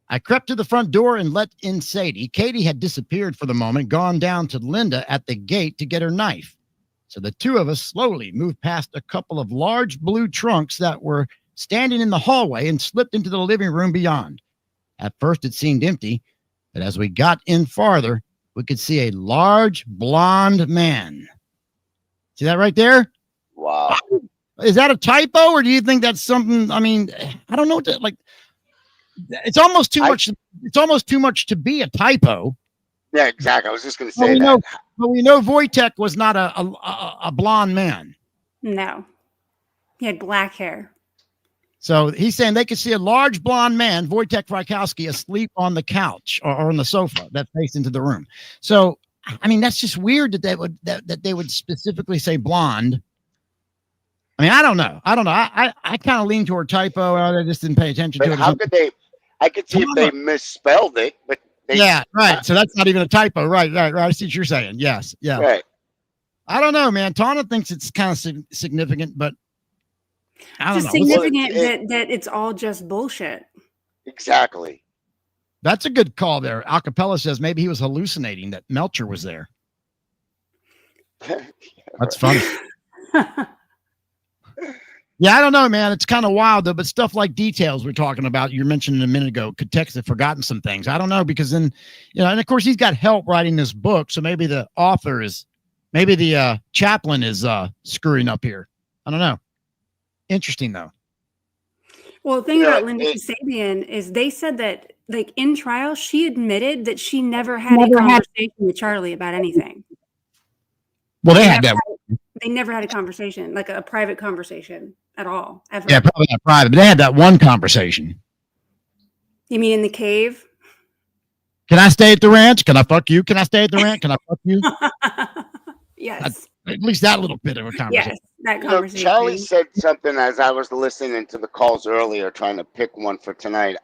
I crept to the front door and let in Sadie. Katie had disappeared for the moment, gone down to Linda at the gate to get her knife. So the two of us slowly moved past a couple of large blue trunks that were standing in the hallway and slipped into the living room beyond. At first it seemed empty, but as we got in farther, we could see a large blonde man. See that right there? Wow. Is that a typo, or do you think that's something? I mean, I don't know. It's almost too much. It's almost too much to be a typo. Yeah, exactly. I was just going to say that. But we know Wojtek was not a blonde man. No, he had black hair. So he's saying they could see a large blonde man, Wojtek Frykowski, asleep on the couch or on the sofa that faced into the room. So, I mean, that's just weird that they would specifically say blonde. I mean, I don't know. I kind of lean toward typo. I just didn't pay attention to it. How could they? I could see if they misspelled it, but yeah, right. So that's not even a typo. Right. I see what you're saying. Yes. Yeah. Right. I don't know, man. Tawna thinks it's kind of significant, but I don't know. Significant that it's all just bullshit. Exactly. That's a good call there. Acapella says maybe he was hallucinating that Melcher was there. That's funny. Yeah, I don't know, man. It's kind of wild, though. But stuff like details we're talking about, you mentioned a minute ago, could text have forgotten some things. I don't know, because then, and of course, he's got help writing this book. So maybe the author is, maybe the chaplain is screwing up here. I don't know. Interesting, though. Well, the thing about Linda Kasabian is they said that, like, in trial, she admitted that she never had a conversation with Charlie about anything. Well, they had that. They never had a conversation, like a private conversation at all, ever. Yeah, probably not private, but they had that one conversation. You mean in the cave? Can I stay at the ranch? Can I fuck you? Can I stay at the ranch? Can I fuck you? Yes. At least that little bit of a conversation. Yes, that conversation. Charlie said something as I was listening to the calls earlier, trying to pick one for tonight.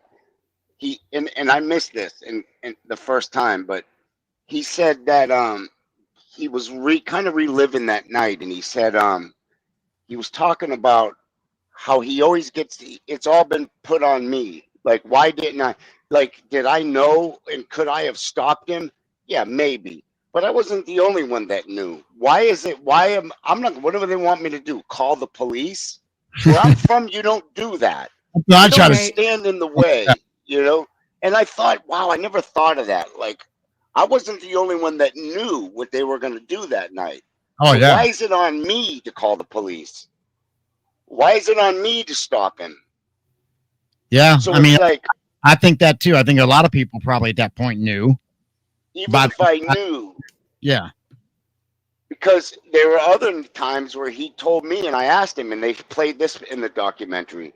He and I missed this in the first time, but he said that he was kind of reliving that night, and he said he was talking about how he always gets it's all been put on me. Like, why didn't I? Like, did I know, and could I have stopped him? Yeah, maybe. But I wasn't the only one that knew. Why is it? I'm not? Whatever they want me to do, call the police? Where I'm from, you don't do that. No, I you try don't to stand in the way, And I thought, wow, I never thought of that. Like, I wasn't the only one that knew what they were going to do that night. Oh, so yeah. Why is it on me to call the police? Why is it on me to stop him? Yeah, so I mean, like, I think that too. I think a lot of people probably at that point knew. Even if I knew. Yeah. Because there were other times where he told me, and I asked him, and they played this in the documentary.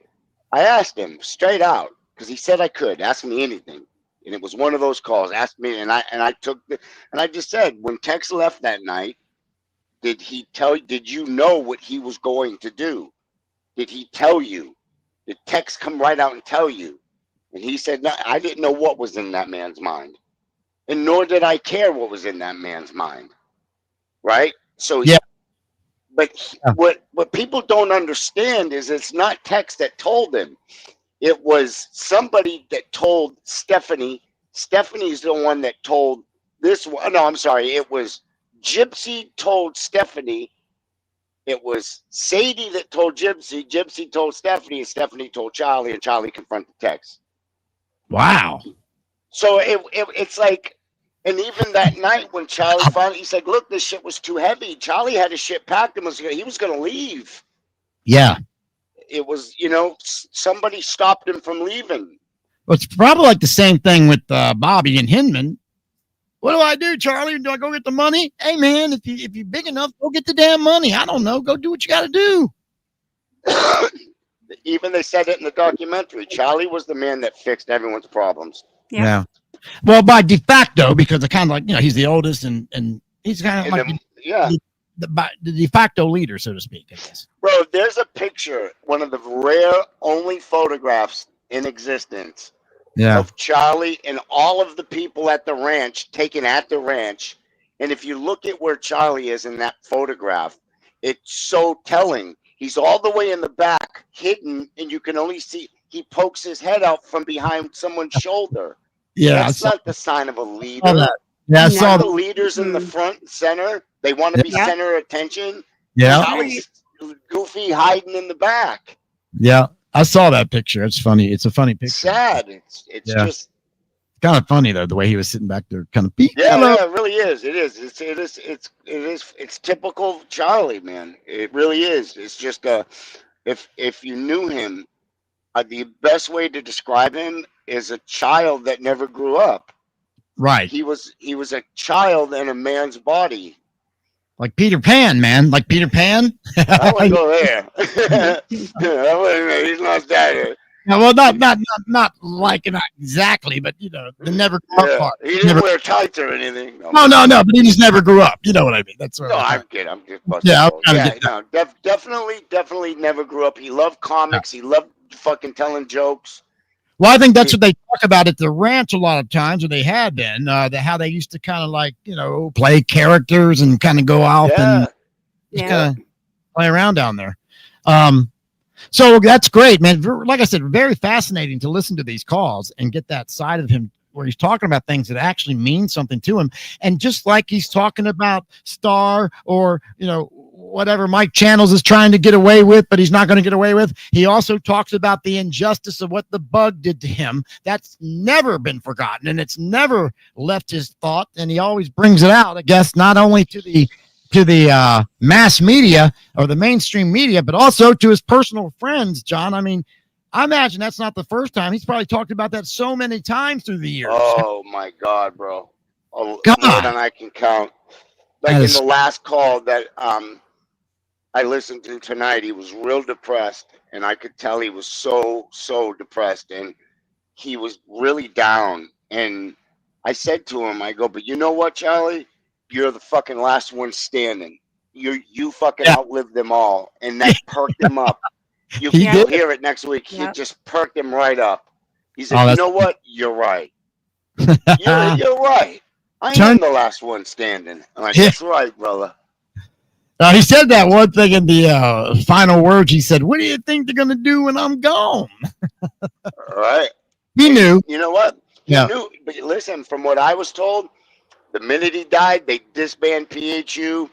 I asked him straight out, because he said I could ask me anything, and it was one of those calls. Asked me, and I just said, when Tex left that night, did you know what he was going to do? Did he tell you? Did Tex come right out and tell you? And he said, no, I didn't know what was in that man's mind, and nor did I care what was in that man's mind. Right? So yeah. What people don't understand is it's not Tex that told him. It was somebody that told Stephanie. Stephanie's the one that told this one. No, I'm sorry. It was Gypsy told Stephanie. It was Sadie that told Gypsy. Gypsy told Stephanie, and Stephanie told Charlie, and Charlie confronted Tex. Wow. So it's like, and even that night when Charlie finally, he said, look, this shit was too heavy. Charlie had his shit packed and he was going to leave. Yeah. It was, somebody stopped him from leaving. Well, it's probably like the same thing with Bobby and Hinman. What do I do, Charlie? Do I go get the money? Hey, man, if you're big enough, go get the damn money. I don't know. Go do what you got to do. Even they said it in the documentary. Charlie was the man that fixed everyone's problems. Yeah. Well, by de facto, because they're kind of like, he's the oldest and he's kind of like the de facto leader, so to speak, I guess. Bro, there's a picture, one of the rare only photographs in existence of Charlie and all of the people at the ranch, taken at the ranch. And if you look at where Charlie is in that photograph, it's so telling. He's all the way in the back, hidden, and you can only see he pokes his head out from behind someone's shoulder. Yeah, that's not the sign of a leader. Yeah, I saw the leaders in the front and center. They want to be center of attention. Yeah, Charlie's goofy hiding in the back. Yeah, I saw that picture. It's funny. It's a funny picture. Sad. It's just kind of funny though, the way he was sitting back there, kind of. Yeah, it really is. It is. It's typical Charlie, man. It really is. It's just if you knew him, the best way to describe him is a child that never grew up. Right. He was a child in a man's body. Like Peter Pan, man. Like Peter Pan. I wouldn't go there. He's not that. Yeah, well, not like it exactly, but you know, the never grew up part. He didn't wear tights or anything. No, but he just never grew up. You know what I mean? That's what I'm kidding. I'm just busting. Yeah, definitely never grew up. He loved comics. He loved fucking telling jokes. Well, I think that's what they talk about at the ranch a lot of times, or they had been, how they used to kind of like, you know, play characters and kind of go out and just kind of play around down there. So that's great, man. Like I said, very fascinating to listen to these calls and get that side of him where he's talking about things that actually mean something to him. And just like he's talking about Star or, you know, whatever Mike Channels is trying to get away with, but he's not going to get away with. He also talks about the injustice of what the bug did to him. That's never been forgotten, and it's never left his thought. And he always brings it out, I guess, not only to the mass media or the mainstream media, but also to his personal friends, John. I mean, I imagine that's not the first time. He's probably talked about that so many times through the years. Oh, my God, bro. More than I can count. Like in the last call that I listened to tonight, he was real depressed, and I could tell he was so depressed, and he was really down. And I said to him, I go, but you know what, Charlie? You're the fucking last one standing. You fucking outlived them all, and that perked him up. You'll hear it next week. He just perked him right up. He said, you know what? You're right. You're right. I am the last one standing. I'm like, that's right, brother. He said that one thing in the final words. He said, what do you think they're going to do when I'm gone? All right. He knew. You know what? He knew. But listen, from what I was told, the minute he died, they disbanded PHU.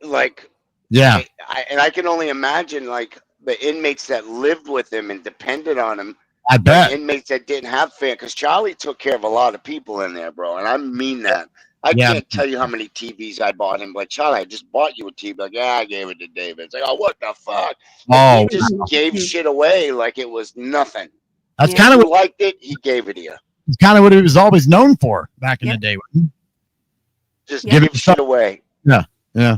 Like, and I can only imagine, like, the inmates that lived with him and depended on him. I bet. Inmates that didn't have fan, because Charlie took care of a lot of people in there, bro. And I mean that. I can't tell you how many TVs I bought him. Like, Charlie, I just bought you a TV. Like, I gave it to David. It's like, oh, what the fuck? He just gave shit away like it was nothing. That's kind of what liked it. He gave it to you. It's kind of what he was always known for back in the day. Just give shit away. Yeah.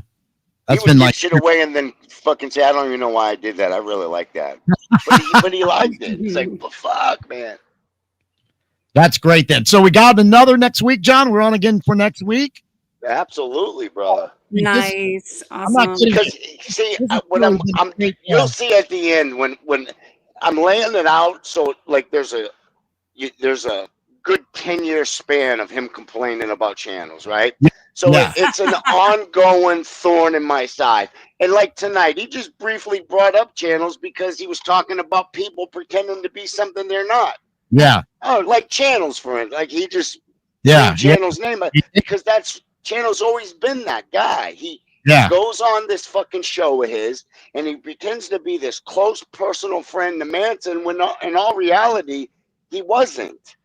That's been like shit away and then fucking say, I don't even know why I did that. I really like that. but he liked it. It's like, well, fuck, man. That's great then. So we got another next week, John. We're on again for next week. Absolutely, brother. Nice. Awesome. I'm not kidding. Because see, you'll see at the end when I'm laying it out. So like, there's a good 10-year span of him complaining about channels, right? So it's an ongoing thorn in my side. And like tonight, he just briefly brought up channels because he was talking about people pretending to be something they're not. Yeah. Oh, like Channels, for it. Like he just Channels' name, because that's Channels always been that guy. He goes on this fucking show of his, and he pretends to be this close personal friend to Manson, when in all reality, he wasn't.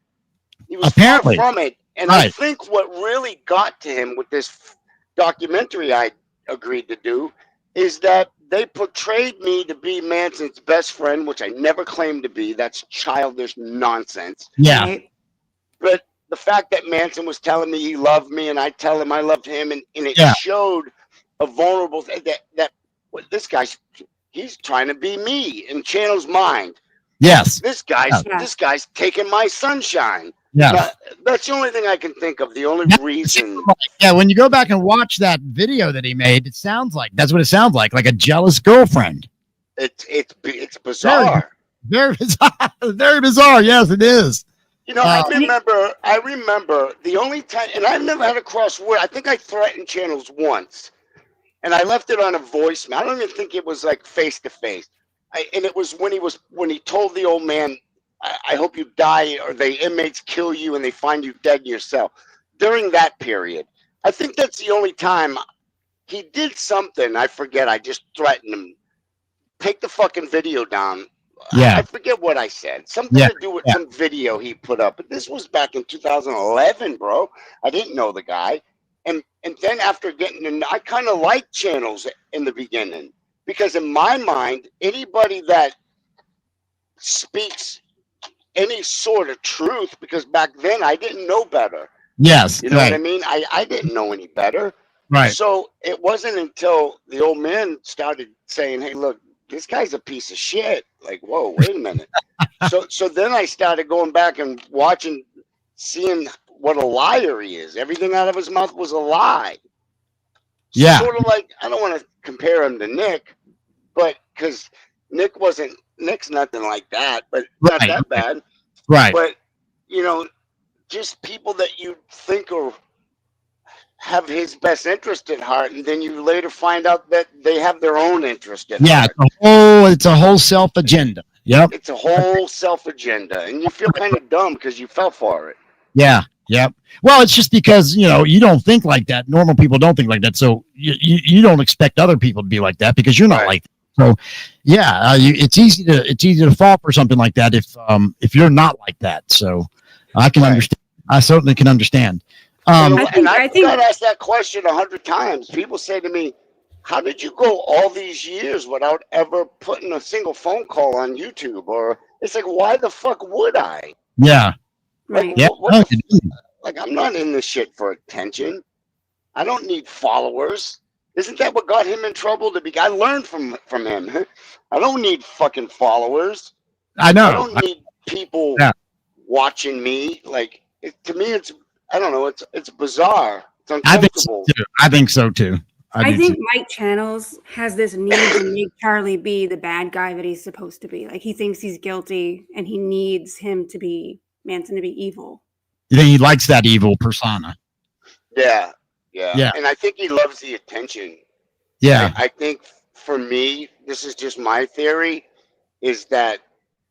He was far from it. And I think what really got to him with this documentary I agreed to do is that they portrayed me to be Manson's best friend, which I never claimed to be. That's childish nonsense. Yeah. Right? But the fact that Manson was telling me he loved me and I tell him I loved him, and it showed a vulnerable that this guy's, he's trying to be me in Channel's mind. Yes. This guy's taking my sunshine. Yeah. That's the only thing I can think of. The only reason. Yeah, when you go back and watch that video that he made, it sounds like that's what it sounds like a jealous girlfriend. It's bizarre. Very bizarre. Very bizarre. Yes, it is. You know, I remember the only time, and I've never had a crossword. I think I threatened Channels once, and I left it on a voicemail. I don't even think it was like face to face. And it was when he told the old man, I hope you die or the inmates kill you and they find you dead in your cell. During that period, I think that's the only time he did something. I forget. I just threatened him. Take the fucking video down. Yeah. I forget what I said. Something to do with some video he put up. But this was back in 2011, bro. I didn't know the guy. And then after getting to, I kind of liked Channels in the beginning. Because in my mind, anybody that speaks any sort of truth, because back then I didn't know better. Yes. You know what I mean? I didn't know any better. Right. So it wasn't until the old man started saying, "Hey, look, this guy's a piece of shit." Like, whoa, wait a minute. So then I started going back and watching, seeing what a liar he is. Everything out of his mouth was a lie. Yeah. Sort of like, I don't want to compare him to Nick, but because Nick's nothing like that, but not that bad. Right. But, you know, just people that you think have his best interest at heart, and then you later find out that they have their own interest at heart. It's a whole self agenda. Yep. It's a whole self agenda, and you feel kind of dumb because you fell for it. Yeah. Yep. Well, it's just because, you know, you don't think like that. Normal people don't think like that. So you don't expect other people to be like that because you're not like that. So yeah, it's easy to fall for something like that if you're not like that. So I can understand. I certainly can understand. I got asked that question 100 times. People say to me, "How did you go all these years without ever putting a single phone call on YouTube?" Or it's like, why the fuck would I? Yeah. Like, Right. Like, I'm not in this shit for attention. I don't need followers. Isn't that what got him in trouble? I learned from him. I don't need fucking followers. I know. I don't need people watching me. Like, to me, I don't know. It's bizarre. It's uncomfortable. I think so too. I think Mike Channels has this need to make Charlie be the bad guy that he's supposed to be. Like, he thinks he's guilty, and he needs Manson to be evil. You think he likes that evil persona? Yeah. And I think he loves the attention. Yeah. I think for me, this is just my theory, is that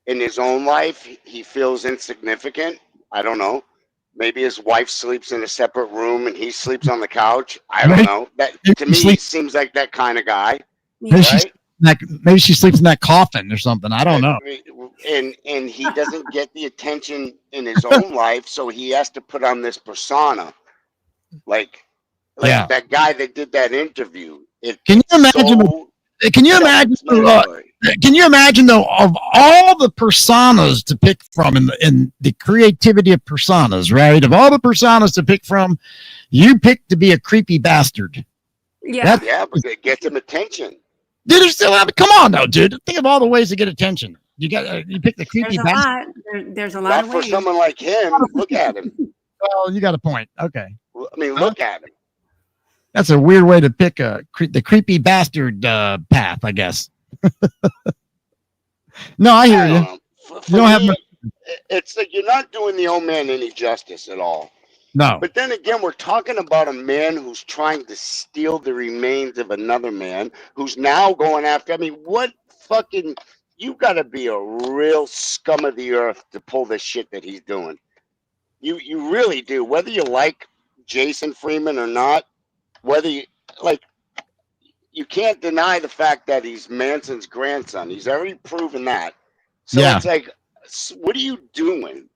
in his own life, he feels insignificant. I don't know. Maybe his wife sleeps in a separate room and he sleeps on the couch. I don't know. That to me, he seems like that kind of guy. Maybe she sleeps in that coffin or something. I don't know. And he doesn't get the attention in his own life, so he has to put on this persona, like that guy that did that interview. Can you imagine? Can you imagine though, of all the personas to pick from in the creativity of personas, right? Of all the personas to pick from, you picked to be a creepy bastard. Yeah. But it gets him attention. Did it still have it? Come on, though, dude. Think of all the ways to get attention. You pick the creepy bastard. There's a lot of ways. For someone like him, look at him. Well, you got a point. Okay. I mean, look at him. That's a weird way to pick the creepy bastard path, I guess. No, I hear you. You don't have. It's like you're not doing the old man any justice at all. No. But then again, we're talking about a man who's trying to steal the remains of another man who's now going after. I mean, what fucking. You got to be a real scum of the earth to pull this shit that he's doing. You really do. Whether you like Jason Freeman or not, whether you like, you can't deny the fact that he's Manson's grandson. He's already proven that. So it's like, what are you doing?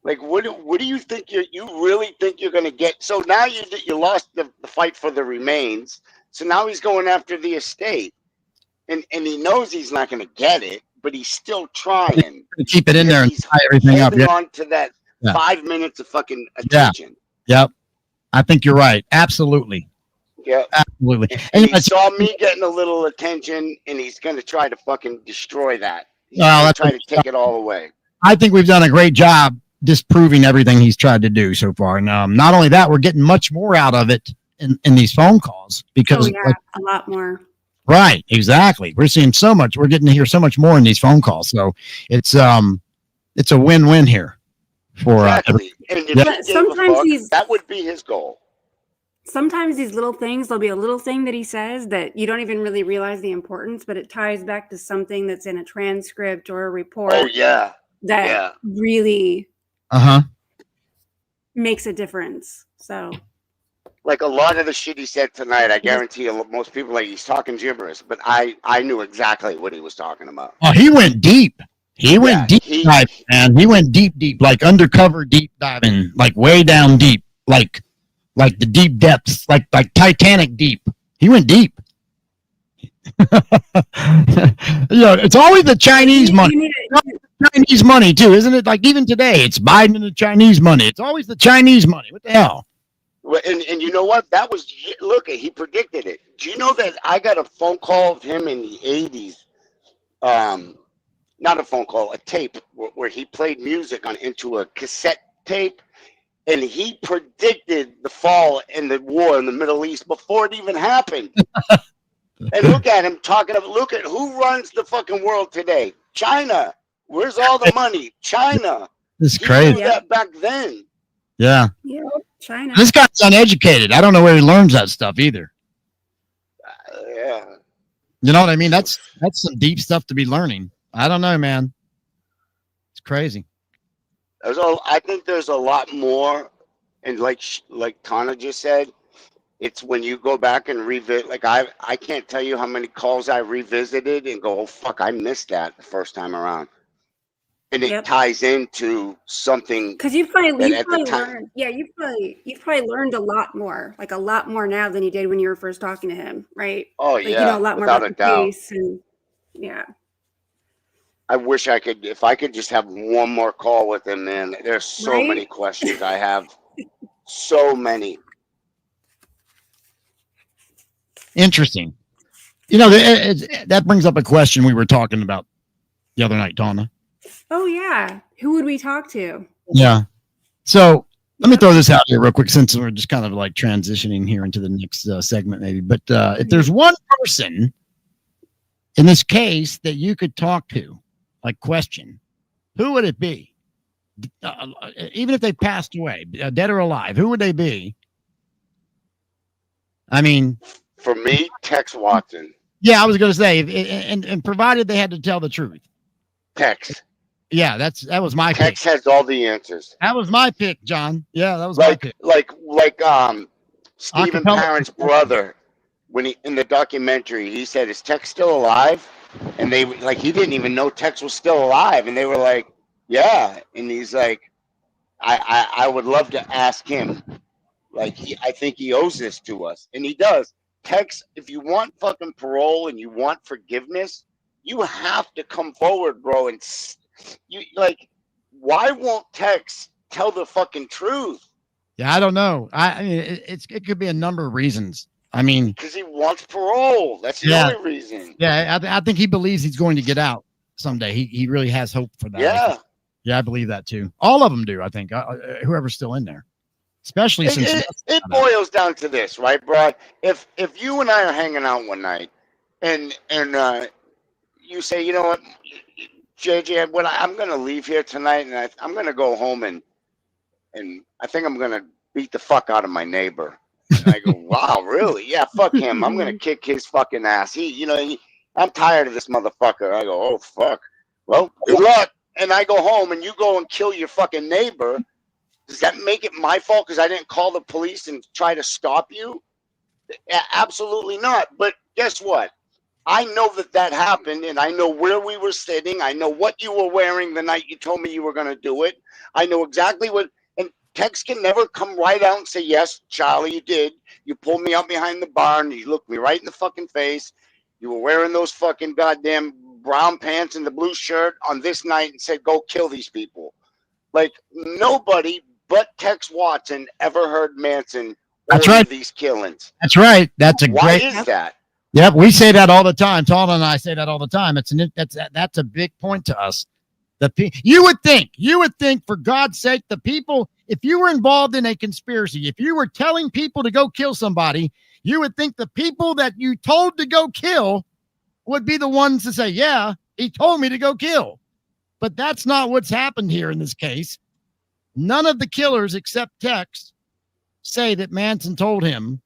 Like, what do you think you really think you're going to get? So now you lost the fight for the remains. So now he's going after the estate. And he knows he's not going to get it, but he's still trying to keep it in there and tie everything up. Holding on to that 5 minutes of fucking attention. Yep. I think you're right. Absolutely. Yeah. Absolutely. And he saw me getting a little attention, and he's going to try to fucking destroy that. He's going to try to take it all away. I think we've done a great job disproving everything he's tried to do so far. And not only that, we're getting much more out of it in these phone calls because a lot more. Right, exactly. We're seeing so much. We're getting to hear so much more in these phone calls. So it's a win-win here for exactly. And sometimes that would be his goal. Sometimes these little things, there'll be a little thing that he says that you don't even really realize the importance, but it ties back to something that's in a transcript or a report. Oh yeah. That really makes a difference. So like a lot of the shit he said tonight, I guarantee you, most people like he's talking gibberish, but I knew exactly what he was talking about. Oh, he went deep. He went deep dive, man. He went deep, like undercover deep diving, like way down deep, like the deep depths, like Titanic deep. He went deep. It's always the Chinese money. Chinese money too, isn't it? Like even today, it's Biden and the Chinese money. It's always the Chinese money. What the hell? And you know what? That was, look, he predicted it. Do you know that I got a phone call of him in the 80s? Not a phone call, a tape where he played music into a cassette tape, and he predicted the fall and the war in the Middle East before it even happened. And look at him talking of, look at who runs the fucking world today. China. Where's all the money? China. This is crazy. He knew that back then. Yeah. Yeah, China. This guy's uneducated. I don't know where he learns that stuff either. Yeah. You know what I mean? That's some deep stuff to be learning. I don't know, man. It's crazy. I think there's a lot more, and like Tawna just said, it's when you go back and revisit. Like I can't tell you how many calls I revisited and go, oh fuck, I missed that the first time around, and it ties into something. Because you've probably learned. Yeah, you've probably learned a lot more now than you did when you were first talking to him, right? Oh like, yeah, you know a lot more without about a the doubt. case and yeah. I wish I could, if I could just have one more call with him, man. There's so many questions I have. So many. Interesting. You know, that brings up a question we were talking about the other night, Tawna. Oh, yeah. Who would we talk to? Yeah. So let me throw this out here real quick since we're just kind of like transitioning here into the next segment maybe. But if there's one person in this case that you could talk to, like question, who would it be? Even if they passed away, dead or alive, who would they be? I mean, for me, Tex Watson. Yeah, I was going to say, and provided they had to tell the truth. Tex. Yeah, that was my Tex pick. has all the answers. That was my pick, John. Yeah, that was my pick. Like Stephen Parent's brother, when he in the documentary, he said, "Is Tex still alive?" And they he didn't even know Tex was still alive, and they were like, "Yeah," and he's like, "I would love to ask him. Like I think he owes this to us, and he does." Tex, if you want fucking parole and you want forgiveness, you have to come forward, bro. And you why won't Tex tell the fucking truth? Yeah, I don't know. I mean, it could be a number of reasons. I mean, because he wants parole. That's the only reason. Yeah, I think he believes he's going to get out someday. He really has hope for that. Yeah. Yeah, I believe that too. All of them do, I think. Whoever's still in there. Especially since it boils down to this, right, bro? If you and I are hanging out one night and you say, you know what, JJ, I'm gonna leave here tonight and I'm gonna go home and I think I'm gonna beat the fuck out of my neighbor. And I go, wow, really? Yeah, fuck him. I'm gonna kick his fucking ass. I'm tired of this motherfucker. I go, oh fuck. Well, good luck. And I go home and you go and kill your fucking neighbor. Does that make it my fault because I didn't call the police and try to stop you? Absolutely not. But guess what? I know that happened, and I know where we were sitting. I know what you were wearing the night you told me you were going to do it. I know exactly what. And Tex can never come right out and say, yes, Charlie, you did. You pulled me out behind the bar, and you looked me right in the fucking face. You were wearing those fucking goddamn brown pants and the blue shirt on this night and said, go kill these people. Like, nobody but Tex Watson ever heard Manson order these killings. That's right. That's a Why great. Why is that? Yep, we say that all the time. Tawna and I say that all the time. That's a big point to us. You would think, for God's sake, the people, if you were involved in a conspiracy, if you were telling people to go kill somebody, you would think the people that you told to go kill would be the ones to say, yeah, he told me to go kill. But that's not what's happened here in this case. None of the killers except Tex say that Manson told him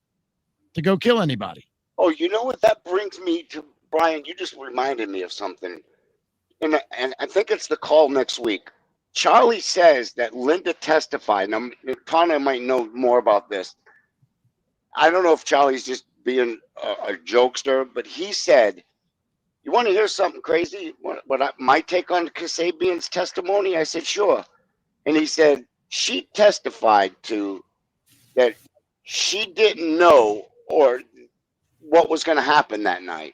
to go kill anybody. Oh, you know what? That brings me to, Brian, you just reminded me of something. And I think it's the call next week. Charlie says that Linda testified. Now, Tawna might know more about this. I don't know if Charlie's just being a jokester, but he said, you want to hear something crazy? My take on Kasabian's testimony? I said, sure. And he said, she testified to that she didn't know or what was going to happen that night.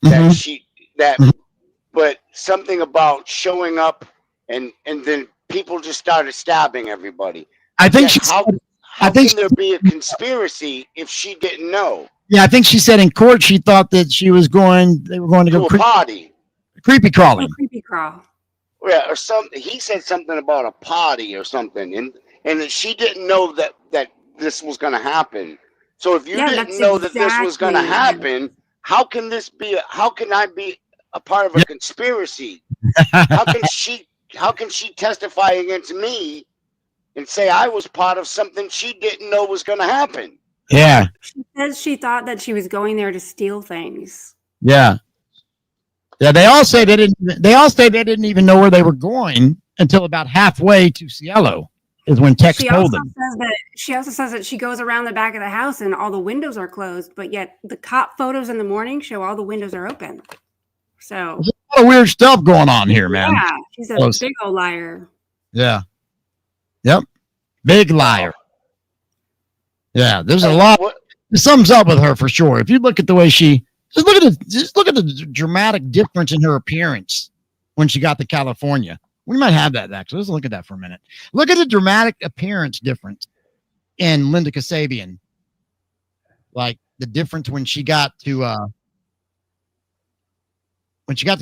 Mm-hmm. But something about showing up and then people just started stabbing everybody. I think How can there be a conspiracy if she didn't know? Yeah, I think she said in court she thought that they were going to go a party. Creepy crawling. Creepy crawl. Yeah, or something. He said something about a party or something, and that she didn't know that this was going to happen. So if you didn't know that this was going to happen, how can this be? How can I be a part of a conspiracy? How can she testify against me and say I was part of something she didn't know was going to happen? Yeah. She says she thought that she was going there to steal things. Yeah. Yeah, they all say they didn't even know where they were going until about halfway to Cielo is when Tex told them. She also says that she goes around the back of the house and all the windows are closed, but yet the cop photos in the morning show all the windows are open. So there's a lot of weird stuff going on here, man. Yeah, she's a big old liar. Yeah. Yep. Big liar. Yeah, there's a lot. It sums up with her for sure. If you look at the way just look at the dramatic difference in her appearance when she got to California. We might have that actually. Let's look at that for a minute. Look at the dramatic appearance difference in Linda Kasabian. Like the difference when she got to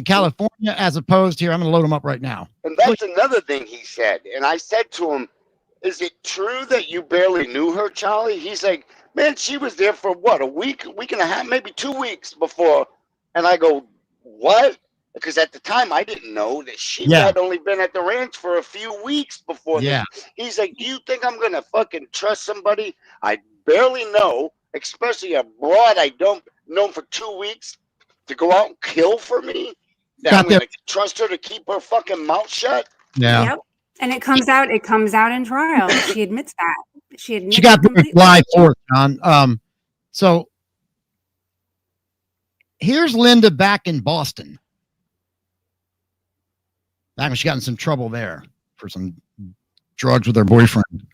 California as opposed to here. I'm going to load them up right now. And that's another thing he said. And I said to him, "Is it true that you barely knew her, Charlie?" He's like, "Man, she was there for what, a week and a half, maybe 2 weeks before." And I go, "What?" Because at the time I didn't know that she had only been at the ranch for a few weeks before. Yeah. He's like, "Do you think I'm going to fucking trust somebody I barely know, especially a broad I don't know for 2 weeks, to go out and kill for me? That I'm going to trust her to keep her fucking mouth shut?" Yeah. Yep. And it comes out in trial. She admits that. She got there July 4th, John. So here's Linda back in Boston. Back when she got in some trouble there for some drugs with her boyfriend.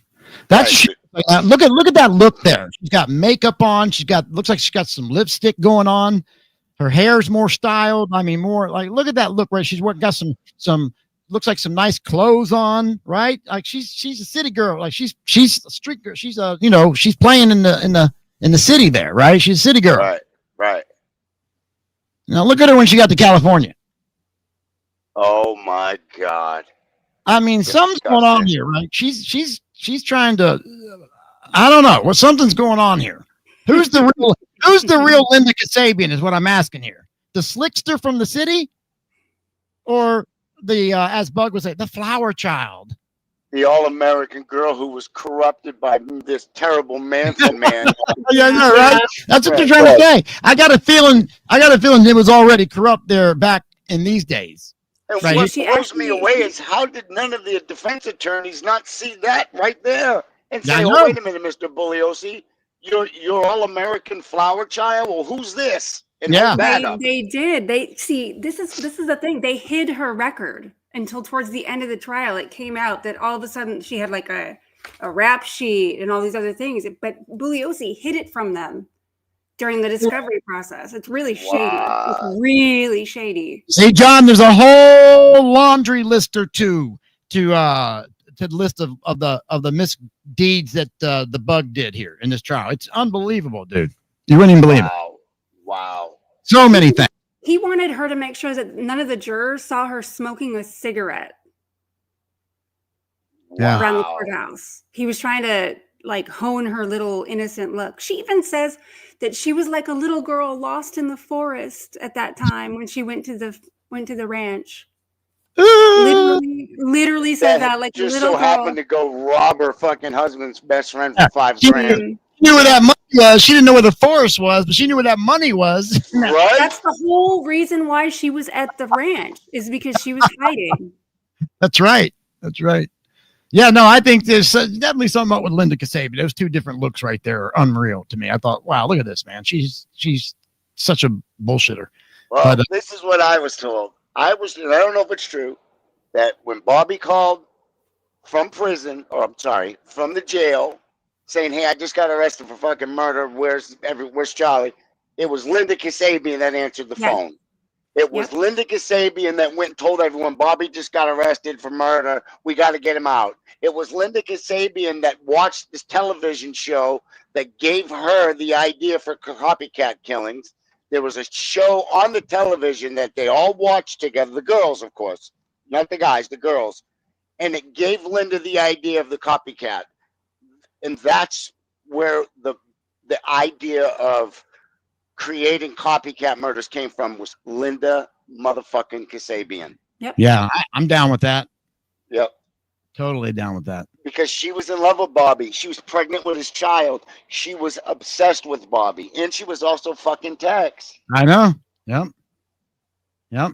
That's right. Look at that look there. She's got makeup on. Looks like she's got some lipstick going on. Her hair's more styled. I mean, more like, look at that look, right? She's got some looks like some nice clothes on, right? Like she's a city girl. Like she's a street girl. She's she's playing in the city there, right? She's a city girl. Right. Now look at her when she got to California. Oh my God. I mean, something's going on here, right? She's trying to, I don't know. Something's going on here. Who's the real Linda Kasabian is what I'm asking here. The slickster from the city, or the as Bug would say, the flower child, the all-American girl who was corrupted by this terrible Manson man. Yeah, right. That's what they're trying to say. I got a feeling it was already corrupt there back in these days. And what blows me away is how did none of the defense attorneys not see that right there and say, "Oh, wait a minute, Mr. Bugliosi, you're all-American flower child. Well, who's this?" And they did. This is the thing. They hid her record until towards the end of the trial. It came out that all of a sudden she had like a rap sheet and all these other things, but Bugliosi hid it from them during the discovery process. It's really shady. Wow. It's really shady. See, John, there's a whole laundry list or two to the list of the misdeeds that the Bug did here in this trial. It's unbelievable, dude. You wouldn't even believe it. Wow. So many things. He wanted her to make sure that none of the jurors saw her smoking a cigarette around the courthouse. He was trying to like hone her little innocent look. She even says that she was like a little girl lost in the forest at that time when she went to the ranch. Literally said that like just a little so girl. happened to go rob her fucking husband's best friend for $5,000. She knew where that money was. She didn't know where the forest was, but she knew where that money was. Right? That's the whole reason why she was at the ranch, is because she was hiding. That's right. Yeah, no, I think there's definitely something up with Linda Kasabian. Those two different looks right there are unreal to me. I thought, wow, look at this, man. She's such a bullshitter. Well, this is what I was told. I don't know if it's true, that when Bobby called from prison, from the jail, saying, "Hey, I just got arrested for fucking murder. Where's Charlie?" It was Linda Kasabian that answered the phone. It was Linda Kasabian that went and told everyone Bobby just got arrested for murder. We got to get him out. It was Linda Kasabian that watched this television show that gave her the idea for copycat killings. There was a show on the television that they all watched together, the girls, of course, not the guys, the girls. And it gave Linda the idea of the copycat. And that's where the idea of creating copycat murders came from, was Linda motherfucking Kasabian. Yep. Yeah, I'm down with that. Yep. Totally down with that. Because she was in love with Bobby. She was pregnant with his child. She was obsessed with Bobby. And she was also fucking Tex. I know. Yep.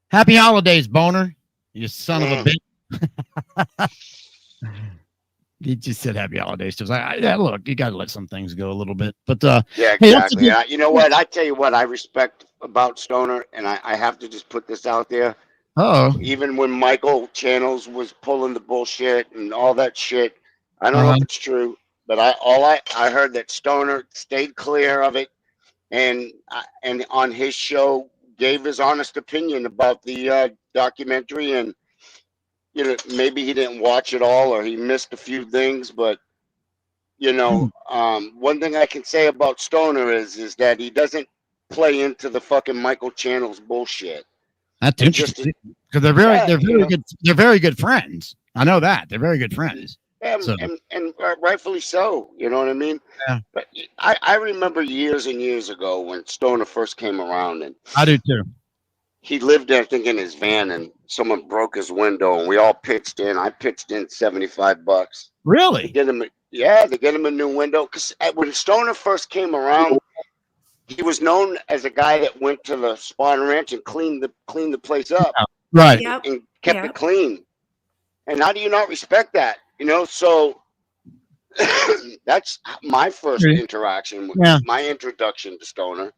Happy holidays, Boner. You son of a bitch. He just said happy holidays to us. Yeah, look, you got to let some things go a little bit. But yeah, exactly. Hey, you know what? I tell you what I respect about Stoner, and I have to just put this out there. Even when Michael Channels was pulling the bullshit and all that shit, I don't know if it's true, but I heard that Stoner stayed clear of it, and on his show gave his honest opinion about the documentary, and you know, maybe he didn't watch it all or he missed a few things, but you know, one thing I can say about Stoner is that he doesn't play into the fucking Michael Channels bullshit. That's interesting, because they're very good friends. I know that they're very good friends. Yeah, so. and rightfully so. You know what I mean? Yeah. But I remember years and years ago when Stoner first came around, and I do too. He lived, I think, in his van, and someone broke his window, and we all pitched in. I pitched in $75. Really? To get him a new window. Because when Stoner first came around, he was known as a guy that went to the Spawn Ranch and cleaned the place up, right? And kept it clean. And how do you not respect that? You know, so that's my first interaction with my introduction to Stoner.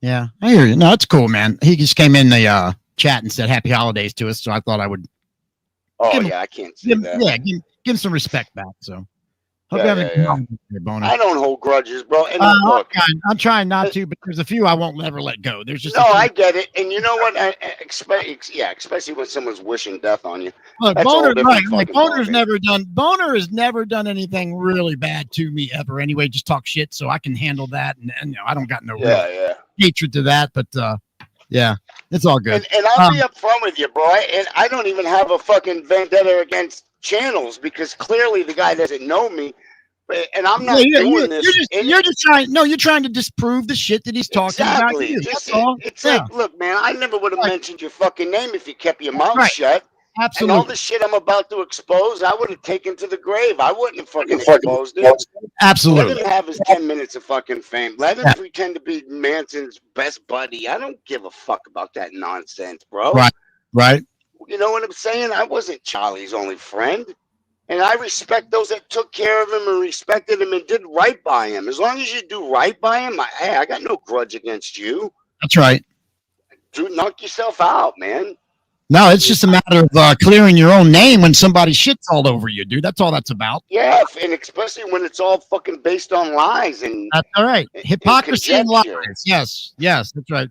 Yeah, I hear you. No, it's cool, man. He just came in the chat and said happy holidays to us, so I thought I would. I can't see that. Yeah, give him some respect back. So, hope Boner. I don't hold grudges, bro. And look, I'm trying not to, but there's a few I won't never let go. There's just I get it, and you know what? Especially when someone's wishing death on you. Look, Boner, right? Like Boner has never done anything really bad to me ever. Anyway, just talk shit, so I can handle that, and you know, I don't got no hatred to that, but yeah, it's all good. And I'll be upfront with you, bro. And I don't even have a fucking vendetta against Channels, because clearly the guy doesn't know me. And I'm not doing this. You're trying to disprove the shit that he's talking about. It's like, look, man, I never would have mentioned your fucking name if you kept your mouth shut. Absolutely. And all the shit I'm about to expose, I would have taken to the grave. I wouldn't have fucking exposed it. Absolutely. Let him have his 10 minutes of fucking fame. Let him pretend to be Manson's best buddy. I don't give a fuck about that nonsense, bro. Right. You know what I'm saying? I wasn't Charlie's only friend. And I respect those that took care of him and respected him and did right by him. As long as you do right by him, I got no grudge against you. That's right. Dude, knock yourself out, man. No, it's just a matter of clearing your own name when somebody shits all over you, dude. That's all that's about. Yeah, and especially when it's all fucking based on lies and that's all right. Hypocrisy and lies. Yes, that's right.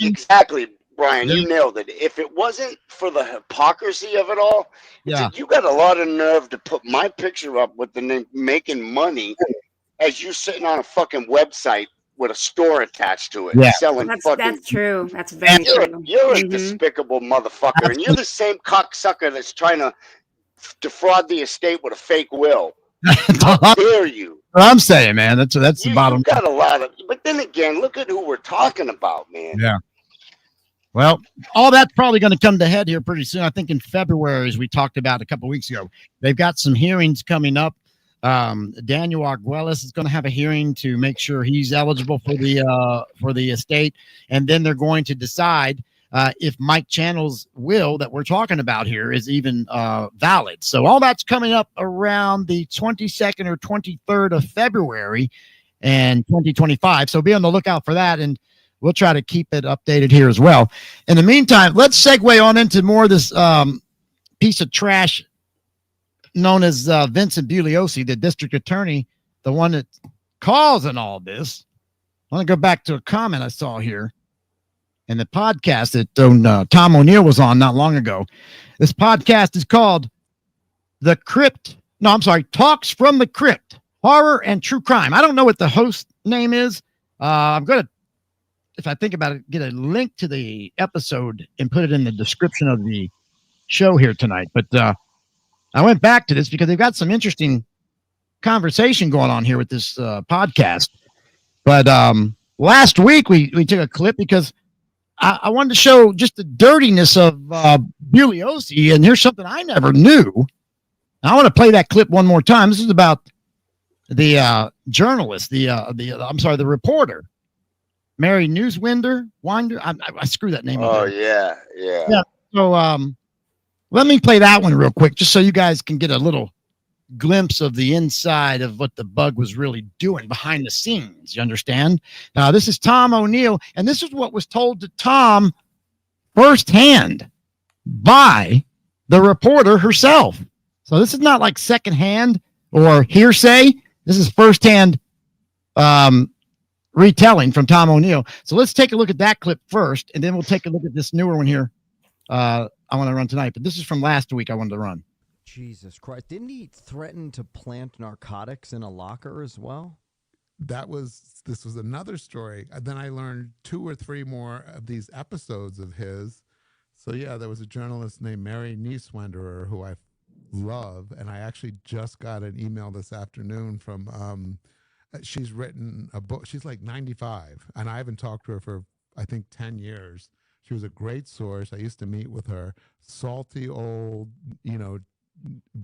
Exactly, Brian. You nailed it. If it wasn't for the hypocrisy of it all, you got a lot of nerve to put my picture up with the name making money as you sitting on a fucking website with a store attached to it, selling that's true. That's very true. You're a despicable motherfucker, and you're the same cocksucker that's trying to defraud the estate with a fake will. How dare you? What I'm saying, man, that's the bottom. You got a lot of, but then again, look at who we're talking about, man. Yeah. Well, all that's probably going to come to head here pretty soon. I think in February, as we talked about a couple of weeks ago, they've got some hearings coming up. Daniel Arguelles is going to have a hearing to make sure he's eligible for the estate, and then they're going to decide if Mike Channel's will that we're talking about here is even valid. So all that's coming up around the 22nd or 23rd of February and 2025. So be on the lookout for that, and we'll try to keep it updated here as well. In the meantime, let's segue on into more of this piece of trash known as Vincent Bugliosi, the district attorney, the one that's causing all this. I want to go back to a comment I saw here. And the podcast that Tom O'Neill was on not long ago, this podcast is called The Crypt. No, I'm sorry, Talks from the Crypt, Horror and True Crime. I don't know what the host name is. I'm going to, if I think about it, get a link to the episode and put it in the description of the show here tonight. But I went back to this because they've got some interesting conversation going on here with this podcast. But last week we took a clip because I wanted to show just the dirtiness of Bugliosi, and here's something I never knew. I want to play that clip one more time. This is about the journalist, the reporter, Mary Newswinder. I screw that name up. Oh, yeah. So let me play that one real quick, just so you guys can get a little glimpse of the inside of what the bug was really doing behind the scenes. You understand? This is Tom O'Neill, and this is what was told to Tom firsthand by the reporter herself. So this is not like secondhand or hearsay. This is firsthand retelling from Tom O'Neill. So let's take a look at that clip first, and then we'll take a look at this newer one here. I want to run tonight, but this is from last week. I wanted to run. Jesus Christ. Didn't he threaten to plant narcotics in a locker as well? This was another story. Then I learned 2 or 3 more of these episodes of his. So yeah, there was a journalist named Mary Newswinder who I love, and I actually just got an email this afternoon from she's written a book. She's like 95, and I haven't talked to her for I think 10 years. She was a great source. I used to meet with her. Salty old,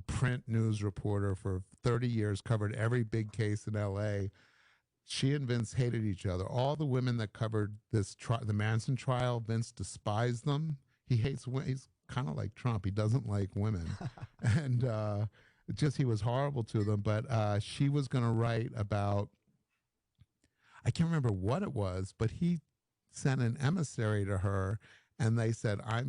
print news reporter for 30 years, covered every big case in LA. She and Vince hated each other. All the women that covered the Manson trial, Vince despised them. He's kind of like Trump. He doesn't like women. And he was horrible to them. But she was going to write about, I can't remember what it was, but he sent an emissary to her, and they said, I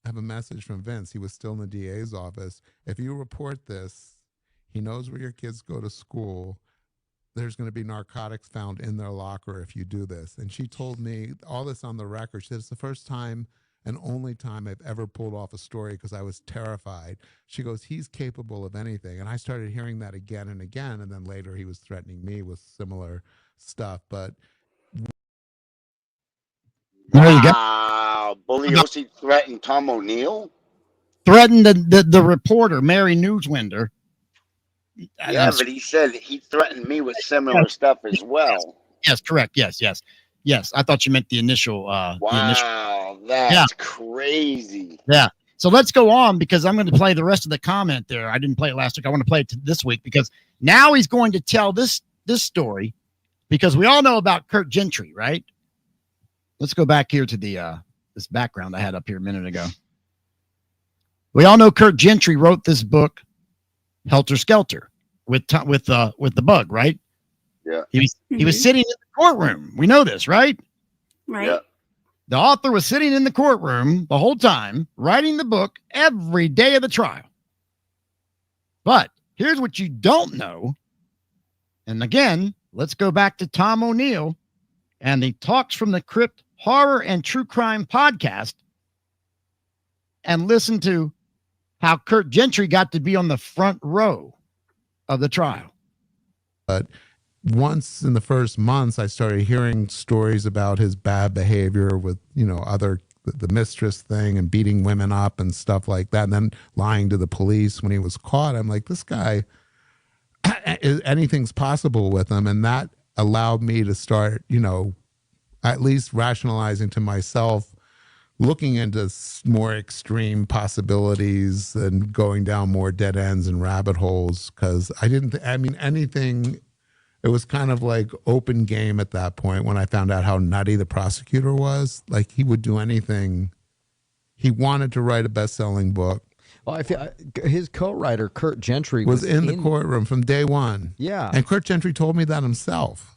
have a message from Vince. He was still in the DA's office. If you report this, he knows where your kids go to school. There's going to be narcotics found in their locker if you do this. And she told me all this on the record. She said, it's the first time and only time I've ever pulled off a story because I was terrified. She goes, he's capable of anything. And I started hearing that again and again. And then later he was threatening me with similar stuff. But there you go. Bugliosi threatened Tom O'Neill? Threatened the reporter, Mary Newswinder. Yeah, but he said he threatened me with similar stuff as well. Yes, correct. Yes. I thought you meant the initial. Wow, that's crazy. Yeah. So let's go on because I'm going to play the rest of the comment there. I didn't play it last week. I want to play it this week because now he's going to tell this story because we all know about Kurt Gentry, right? Let's go back here to the this background I had up here a minute ago. We all know Kurt Gentry wrote this book, Helter Skelter, with the bug, right? Yeah. He was sitting in the courtroom. We know this, right? Right. Yeah. The author was sitting in the courtroom the whole time, writing the book every day of the trial. But here's what you don't know. And again, let's go back to Tom O'Neill and the Talks from the Crypt Horror and True Crime podcast and listen to how Kurt Gentry got to be on the front row of the trial. But once in the first months, I started hearing stories about his bad behavior with, the mistress thing and beating women up and stuff like that. And then lying to the police when he was caught. I'm like, this guy, anything's possible with him. And that allowed me to start, at least rationalizing to myself, looking into more extreme possibilities and going down more dead ends and rabbit holes. Because anything, it was kind of like open game at that point when I found out how nutty the prosecutor was. Like, he would do anything. He wanted to write a best-selling book. Well, his co-writer, Kurt Gentry, was in the courtroom from day one. Yeah. And Kurt Gentry told me that himself.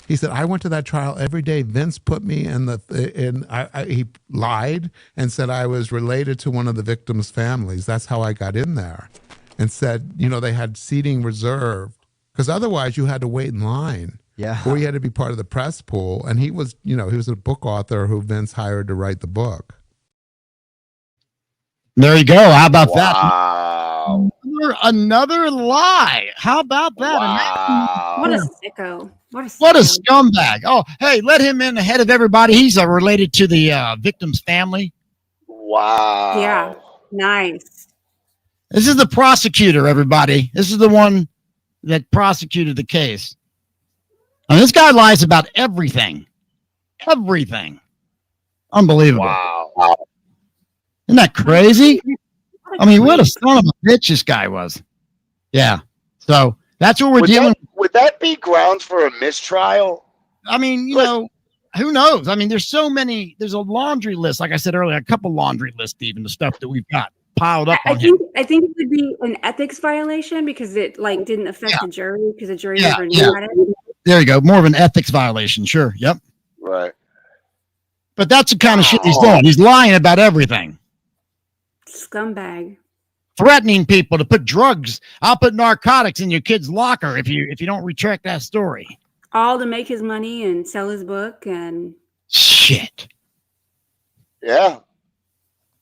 He said, I went to that trial every day. Vince put me he lied and said I was related to one of the victims' families. That's how I got in there. And said, they had seating reserved because otherwise you had to wait in line. Yeah. Or he had to be part of the press pool. And he was, he was a book author who Vince hired to write the book. There you go. How about that? Wow. Another lie. How about that? Wow. What a sicko. What a scumbag. Oh, hey, let him in ahead of everybody. He's related to the victim's family. Wow. Yeah. Nice. This is the prosecutor, everybody. This is the one that prosecuted the case. And this guy lies about everything. Everything. Unbelievable. Wow. Isn't that crazy? I mean, what a son of a bitch this guy was. Yeah. So that's what we're dealing with. Would that be grounds for a mistrial? I mean, who knows? I mean, there's a laundry list, like I said earlier, a couple laundry lists, even the stuff that we've got piled up I on him. think it would be an ethics violation because it didn't affect the jury because the jury never knew about it. There you go. More of an ethics violation. Sure. Yep. Right. But that's the kind of shit he's doing. He's lying about everything. Scumbag. Threatening people to put drugs. I'll put narcotics in your kid's locker if you don't retract that story. All to make his money and sell his book and shit. Yeah.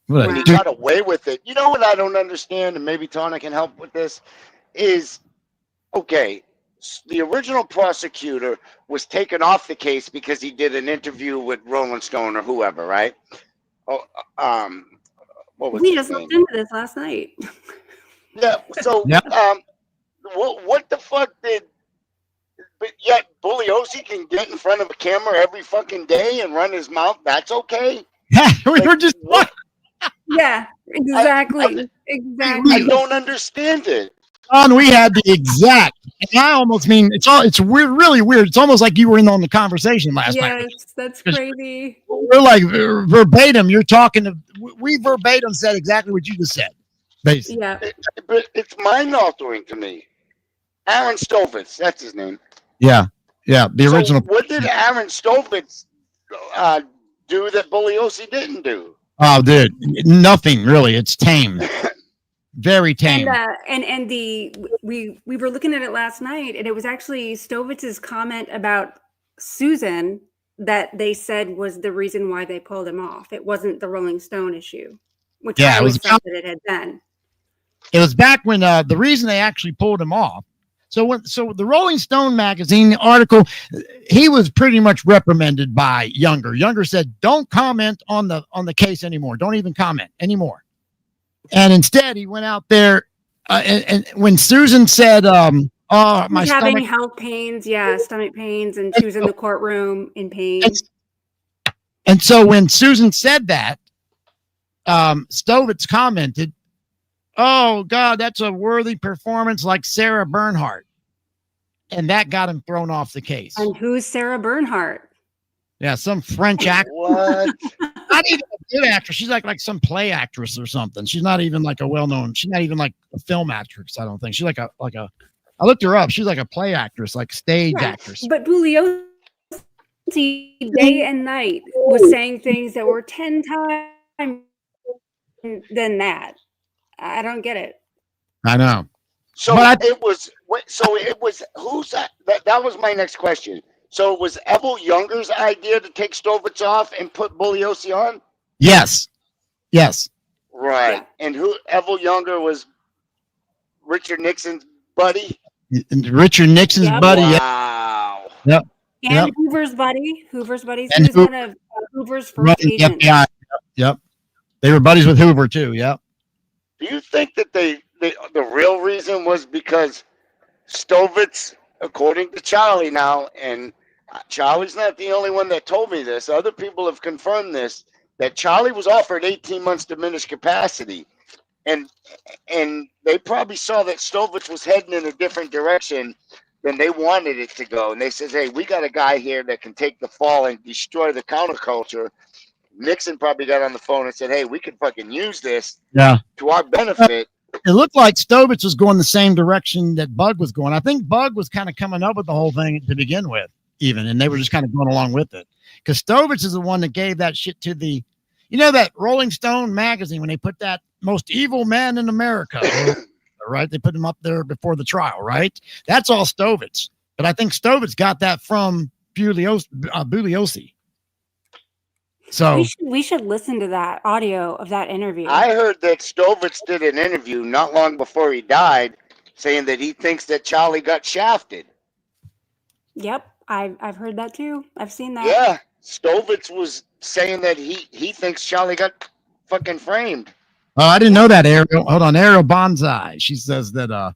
What he got away with it. You know what I don't understand, and maybe Tawna can help with this, is okay. The original prosecutor was taken off the case because he did an interview with Rolling Stone or whoever, right? Oh, what was we his just name? looked into this last night. Yeah. So, what the fuck did? But yet, Bugliosi can get in front of a camera every fucking day and run his mouth. That's okay. Yeah, we were just. Yeah, exactly. Exactly. I don't understand it. We had the exact. And I almost mean it's weird, really weird. It's almost like you were in on the conversation last night. Yes, that's crazy. We're like verbatim. You're talking to. We verbatim said exactly what you just said. Basically. Yeah. But it's mind-altering to me. Aaron Stovitz, that's his name. Yeah. The original. What did Aaron Stovitz do that Bugliosi didn't do? Oh, dude, nothing really. It's tame. Very tame. And we were looking at it last night, and it was actually Stovitz's comment about Susan that they said was the reason why they pulled him off. It wasn't the Rolling Stone issue, which I always thought that it had been. It was back when the reason they actually pulled him off. So the Rolling Stone magazine article, he was pretty much reprimanded by Younger. Younger said, "Don't comment on the case anymore. Don't even comment anymore." And instead, he went out there, and when Susan said, "Oh, my He's having stomach," health pains, stomach pains, and she was in the courtroom in pain. And so when Susan said that, Stovitz commented, "Oh God, that's a worthy performance like Sarah Bernhardt," and that got him thrown off the case. And who's Sarah Bernhardt? Yeah, some French actress. What? Not even a good actress. She's like some play actress or something. She's not even like a well-known. She's not even like a film actress. I don't think she's like a. I looked her up. She's like a play actress, like stage actress. But Bugliosi day and night was saying things that were 10 times than that. I don't get it. I know. So it was who's that? That was my next question. So it was Evel Younger's idea to take Stovitz off and put Bugliosi on? Yes. Right. Yeah. And Evel Younger was Richard Nixon's buddy? Richard Nixon's buddy. Wow. Yep. And Hoover's buddy. Hoover's buddy. And He was one of Hoover's first agents. Yep. They were buddies with Hoover too. Yep. Do you think that the real reason was because Stovitz, according to Charlie now, and Charlie's not the only one that told me this, other people have confirmed this, that Charlie was offered 18 months diminished capacity. And they probably saw that Stovitz was heading in a different direction than they wanted it to go. And they said, "Hey, we got a guy here that can take the fall and destroy the counterculture." Nixon probably got on the phone and said, "Hey, we could fucking use this to our benefit." It looked like Stovitz was going the same direction that Bug was going. I think Bug was kind of coming up with the whole thing to begin with, even, and they were just kind of going along with it. Because Stovitz is the one that gave that shit to the, that Rolling Stone magazine when they put that most evil man in America, right? They put him up there before the trial, right? That's all Stovitz. But I think Stovitz got that from Bugliosi. So we should listen to that audio of that interview. I heard that Stovitz did an interview not long before he died saying that he thinks that Charlie got shafted. Yep, I've heard that too. I've seen that. Yeah, Stovitz was saying that he thinks Charlie got fucking framed. Oh, I didn't know that, Ariel. Hold on, Ariel Bonsai. She says that,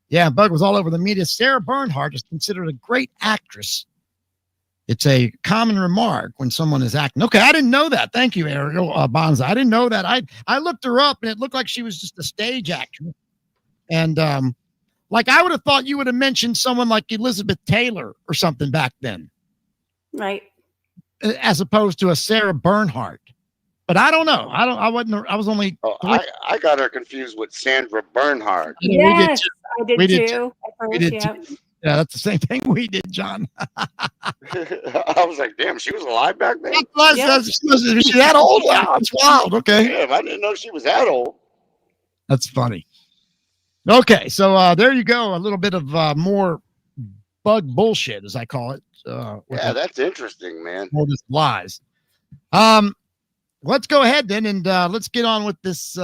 yeah, Bug was all over the media. Sarah Bernhardt is considered a great actress. It's a common remark when someone is acting. Okay, I didn't know that. Thank you, Ariel Bonsai. I didn't know that. I looked her up, and it looked like she was just a stage actress. And, like, I would have thought you would have mentioned someone like Elizabeth Taylor or something back then. Right. As opposed to a Sarah Bernhardt. But I don't know. I was only. I got her confused with Sandra Bernhard. Yes, I did too. Yeah, that's the same thing we did, John. I was like, damn, she was alive back then? Is she that old? Wow, that's wild. Okay. Damn, I didn't know she was that old. That's funny. Okay, so there you go. A little bit of more Bug bullshit, as I call it. Yeah, that's interesting, man. All this lies. Let's go ahead then, and let's get on with this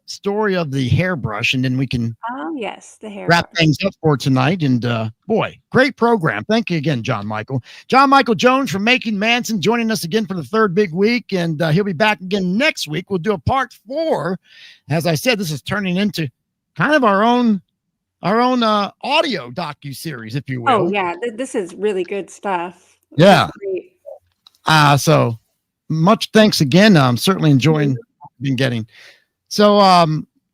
story of the hairbrush, and then we can the hairbrush. Wrap things up for tonight. And boy, great program. Thank you again, John Michael. John Michael Jones from Making Manson joining us again for the third big week, and he'll be back again next week. We'll do a part 4. As I said, this is turning into kind of our own audio docuseries, if you will. Oh yeah, this is really good stuff. Yeah. So much thanks again. I'm certainly enjoying what I've been getting. So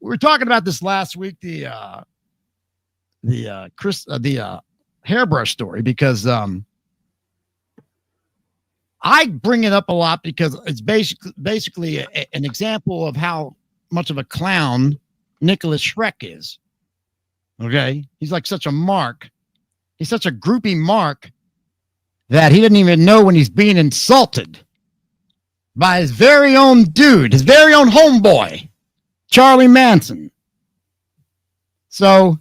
we were talking about this last week, the hairbrush story, because I bring it up a lot because it's basically an example of how much of a clown Nicholas Schreck is. Okay, he's like such a mark. He's such a groupie mark that he doesn't even know when he's being insulted by his very own dude, his very own homeboy, Charlie Manson. So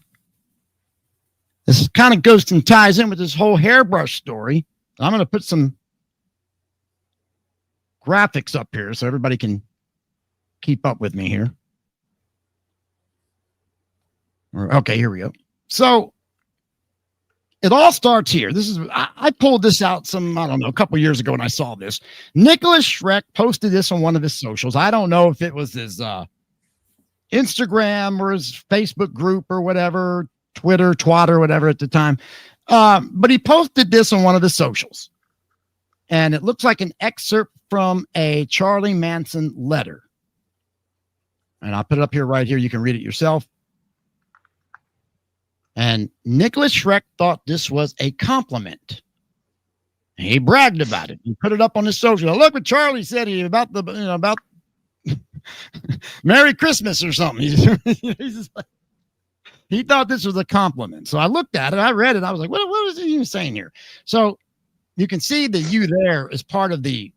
this kind of goes and ties in with this whole hairbrush story. I'm going to put some graphics up here so everybody can keep up with me here. Okay, here we go. So it all starts here. This is I pulled this out a couple years ago when I saw this. Nicholas Schreck posted this on one of his socials. I don't know if it was his Instagram or his Facebook group or whatever, Twitter, whatever at the time. But he posted this on one of his socials. And it looks like an excerpt from a Charlie Manson letter. And I'll put it up here right here. You can read it yourself. And Nicholas Schreck thought this was a compliment. He bragged about it. He put it up on his social. Look what Charlie said about about Merry Christmas or something. He thought this was a compliment. So I looked at it. I read it. I was like, what is he even saying here? So you can see the "you" there is part of the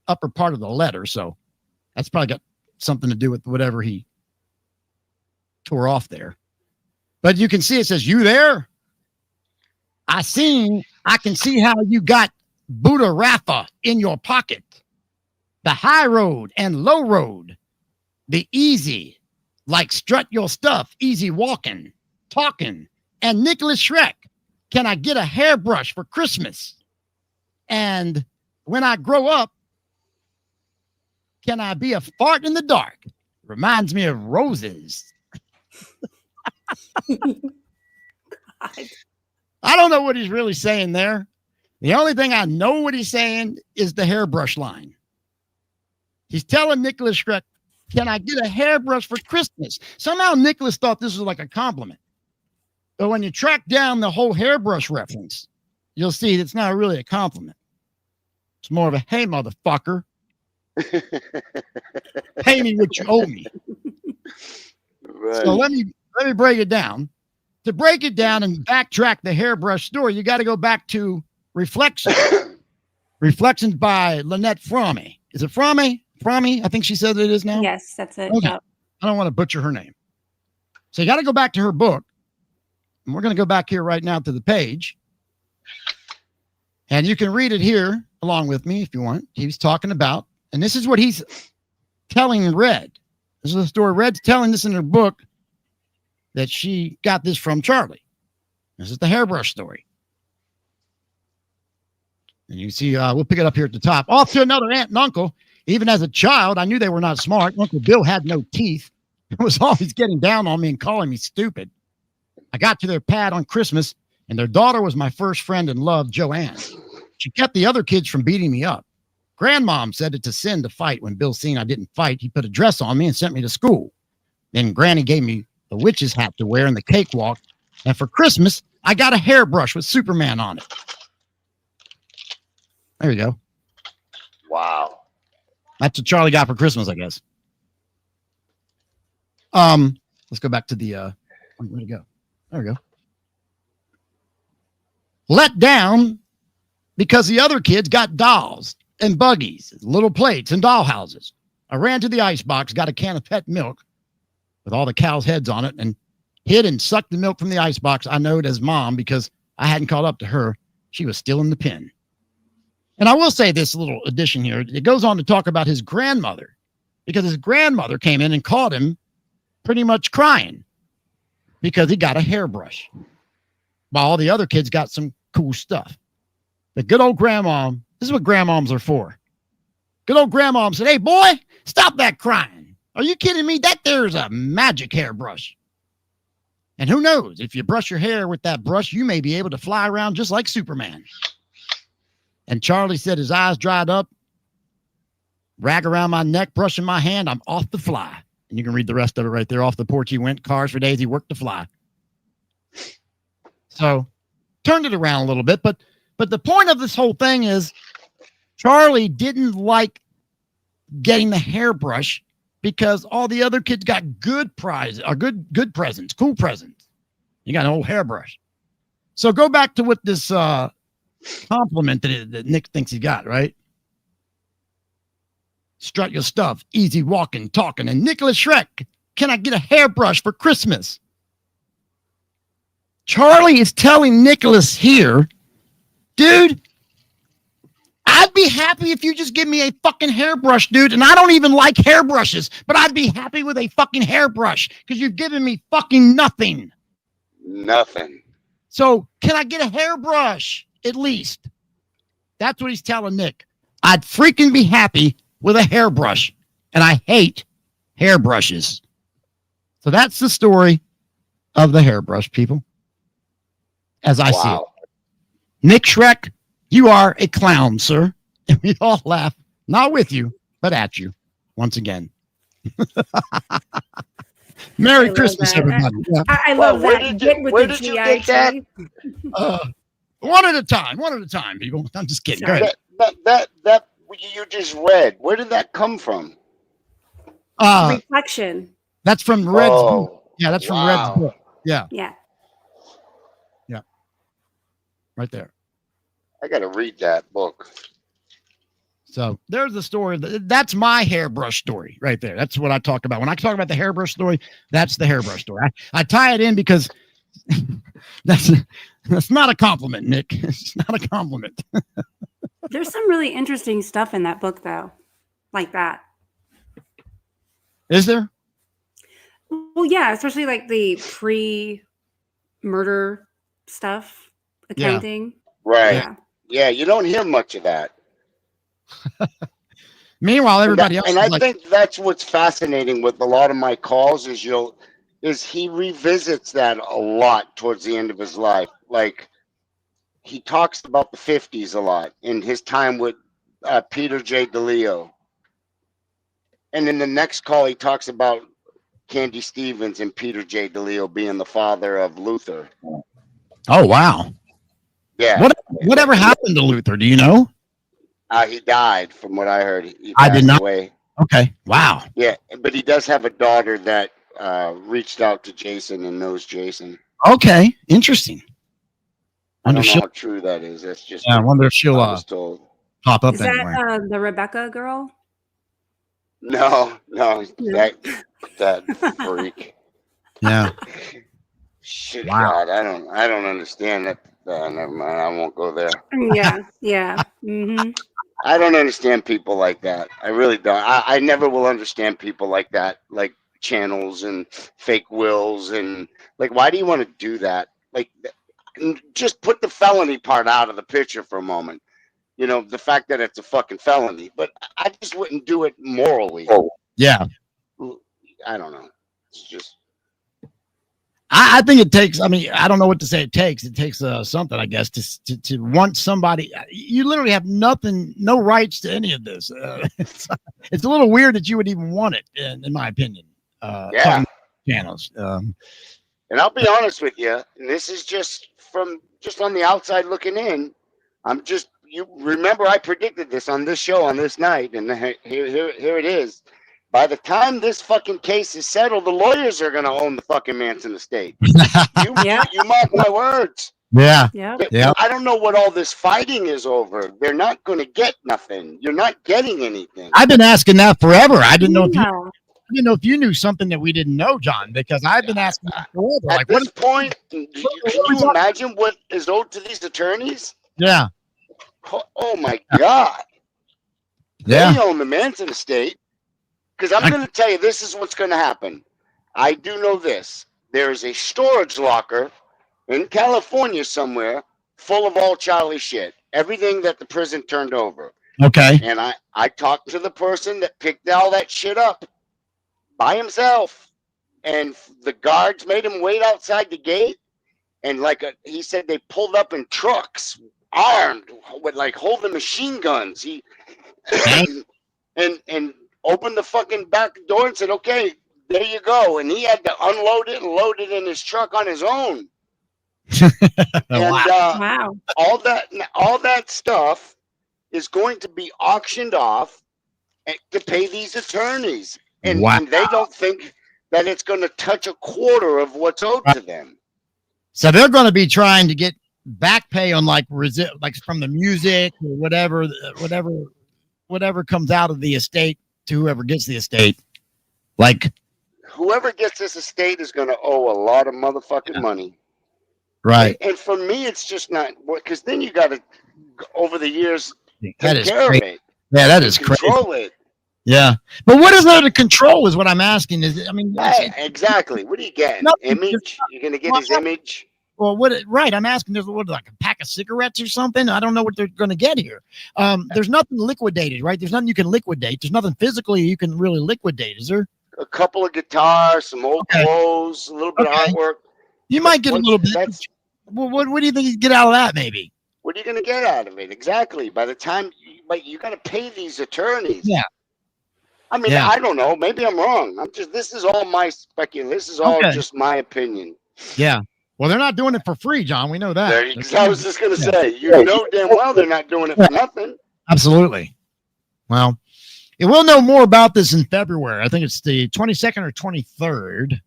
upper part of the letter. So that's probably got something to do with whatever he tore off there. But you can see it says, "You there? I can see how you got Buddha Rafa in your pocket. The high road and low road. The easy, like strut your stuff, easy walking, talking. And Nicholas Schreck, can I get a hairbrush for Christmas? And when I grow up, can I be a fart in the dark? Reminds me of roses." I don't know what he's really saying there. The only thing I know what he's saying is the hairbrush line. He's telling Nicholas Schreck, can I get a hairbrush for Christmas? Somehow Nicholas thought this was like a compliment. But when you track down the whole hairbrush reference, you'll see it's not really a compliment. It's more of a, hey, motherfucker. Pay me what you owe me. Right. So let me break it down. To break it down and backtrack the hairbrush story, you got to go back to Reflections. Reflections by Lynette Fromme. Is it Fromme? Fromme? I think she said it is now. Yes, that's it. Okay. Yep. I don't want to butcher her name. So you got to go back to her book. And we're going to go back here right now to the page. And you can read it here along with me if you want. He was talking about, and this is what he's telling Red. This is a story. Red's telling this in her book that she got this from Charlie. This is the hairbrush story. And you see, we'll pick it up here at the top. Off to another aunt and uncle. Even as a child, I knew they were not smart. Uncle Bill had no teeth. He was always getting down on me and calling me stupid. I got to their pad on Christmas, and their daughter was my first friend in love, Joanne. She kept the other kids from beating me up. Grandmom said it's a sin to fight. When Bill seen I didn't fight, he put a dress on me and sent me to school. Then Granny gave me the witch's hat to wear in the cakewalk. And for Christmas, I got a hairbrush with Superman on it. There you go. Wow. That's what Charlie got for Christmas, I guess. Let's go back to the where'd it go? There we go. Let down because the other kids got dolls and buggies, little plates and doll houses. I ran to the icebox, got a can of pet milk with all the cows' heads on it, and hid and sucked the milk from the icebox. I know it as Mom because I hadn't caught up to her. She was still in the pen. And I will say this little addition here. It goes on to talk about his grandmother, because his grandmother came in and caught him pretty much crying because he got a hairbrush while all the other kids got some cool stuff. The good old grandma, this is what grandmoms are for. Good old grandmom said, "Hey, boy, stop that crying. Are you kidding me? That there's a magic hairbrush. And who knows, if you brush your hair with that brush, you may be able to fly around just like Superman." And Charlie said his eyes dried up, rag around my neck, brushing my hand. I'm off the fly. And you can read the rest of it right there. Off the porch he went, cars for days, he worked the fly. So turned it around a little bit. But the point of this whole thing is Charlie didn't like getting the hairbrush because all the other kids got good prizes or good presents, cool presents. You got an old hairbrush. So go back to what this compliment that Nick thinks he got, right? Strut your stuff, easy walking, talking, and Nicholas Shrek, can I get a hairbrush for Christmas? Charlie is telling Nicholas here, dude, I'd be happy if you just give me a fucking hairbrush, dude. And I don't even like hairbrushes, but I'd be happy with a fucking hairbrush because you've given me fucking nothing. Nothing. So can I get a hairbrush at least? That's what he's telling Nick. I'd freaking be happy with a hairbrush, and I hate hairbrushes. So that's the story of the hairbrush, people, as I see it. Nick Shrek, you are a clown, sir. And we all laugh, not with you, but at you once again. Merry Christmas, everybody. Yeah. I love Where that. did you get that? One at a time, people. I'm just kidding. Go ahead. That you just read. Where did that come from? Reflection. That's from Red's book. Yeah, that's from Red's book. Yeah. Yeah. Yeah. Right there. I got to read that book. So there's the story. That's my hairbrush story right there. That's what I talk about. When I talk about the hairbrush story, that's the hairbrush story. I tie it in because that's not a compliment, Nick. It's not a compliment. There's some really interesting stuff in that book, though, like that. Is there? Well, yeah, especially like the pre-murder stuff, accounting. Right. Yeah, you don't hear much of that. Meanwhile, everybody else. And I think that's what's fascinating with a lot of my calls is he revisits that a lot towards the end of his life. Like he talks about the 50s a lot in his time with Peter J. DeLeo. And in the next call, he talks about Candy Stevens and Peter J. DeLeo being the father of Luther. Oh, wow. Yeah. Whatever happened to Luther? Do you know? He died, from what I heard. I did not. Away. Okay. Wow. Yeah, but he does have a daughter that reached out to Jason and knows Jason. Okay. Interesting. I don't know how true that is. That's just. Yeah, I wonder if she'll pop up Is anywhere. that the Rebecca girl? No, that freak. Yeah. Shit, Wow. God, I don't understand that. Never mind. I won't go there. Yeah, yeah. Mm-hmm. I don't understand people like that. I really don't. I never will understand people like that, like channels and fake wills and like, why do you want to do that? Like, just put the felony part out of the picture for a moment. You know, the fact that it's a fucking felony, but I just wouldn't do it morally. Yeah. I don't know. It's just. I think it takes, I mean, I don't know what to say it takes. It takes something, I guess, to want somebody. You literally have nothing, no rights to any of this. It's a little weird that you would even want it, in my opinion. Yeah. Channels. And I'll be honest with you, and this is just on the outside looking in. You remember I predicted this on this show on this night, and here it is. By the time this fucking case is settled, the lawyers are going to own the fucking Manson estate. You mark my words. Yeah. Yeah. I don't know what all this fighting is over. They're not going to get nothing. You're not getting anything. I've been asking that forever. I didn't know if you knew something that we didn't know, John, because I've been asking that forever. At this point, can you imagine what is owed to these attorneys? Yeah. Oh my God. Yeah. They own the Manson estate. Because I'm going to tell you, this is what's going to happen. I do know this. There is a storage locker in California somewhere full of all Charlie shit. Everything that the prison turned over. Okay. And I talked to the person that picked all that shit up by himself. And the guards made him wait outside the gate. And he said they pulled up in trucks, armed with holding machine guns. And opened the fucking back door and said, okay, there you go. And he had to unload it and load it in his truck on his own. And wow. All that stuff is going to be auctioned off to pay these attorneys. And, and they don't think that it's going to touch a quarter of what's owed to them. So they're going to be trying to get back pay on like from the music or whatever comes out of the estate to whoever gets the estate. Like whoever gets this estate is going to owe a lot of motherfucking money. Right. And for me, it's just not, because then you got to, over the years, that take care of it. Yeah, that is crazy. Control it. Yeah. But what is there to control is what I'm asking. Exactly. What are you getting? Image? You're going to get his image? Well, right. I'm asking, there's like a pack of cigarettes or something. I don't know what they're going to get here. There's nothing liquidated, right? There's nothing you can liquidate. There's nothing physically you can really liquidate, is there? A couple of guitars, some old clothes, a little bit of artwork. You might get a little bit. Well, what do you think you get out of that, maybe? What are you going to get out of it? Exactly. By the time you got to pay these attorneys. Yeah. I mean, I don't know. Maybe I'm wrong. This is all my speculation. This is all just my opinion. Yeah. Well, they're not doing it for free, John. We know that. I was just going to say, you know damn well they're not doing it for nothing. Absolutely. Well, we'll know more about this in February. I think it's the 22nd or 23rd.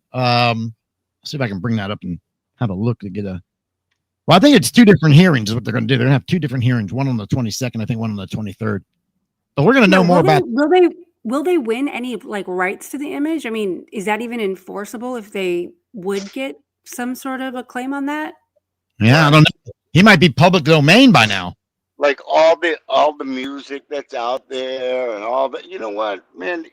See if I can bring that up and have a look to get a. Well, I think it's two different hearings is what they're going to do. They're going to have two different hearings, one on the 22nd, I think one on the 23rd. But we're going to know more about. Will they win any rights to the image? I mean, is that even enforceable if they would get some sort of a claim on that? Yeah, I don't know. He might be public domain by now. Like all the music that's out there and all that. You know what, man?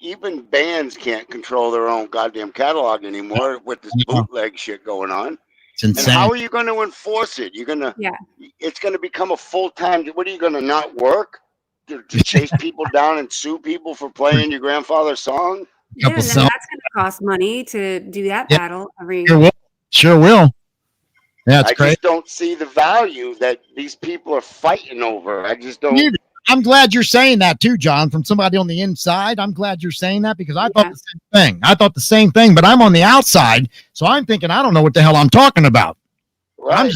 Even bands can't control their own goddamn catalog anymore with this bootleg shit going on. It's insane. And how are you going to enforce it? It's going to become a full-time. What are you going to not work to chase people down and sue people for playing your grandfather's song? Yeah, and then that's going to cost money to do that battle every. Sure will. Yeah, it's crazy. I just don't see the value that these people are fighting over. I just don't. I'm glad you're saying that too, John, from somebody on the inside. I'm glad you're saying that because I thought the same thing. But I'm on the outside, so I'm thinking I don't know what the hell I'm talking about. Right.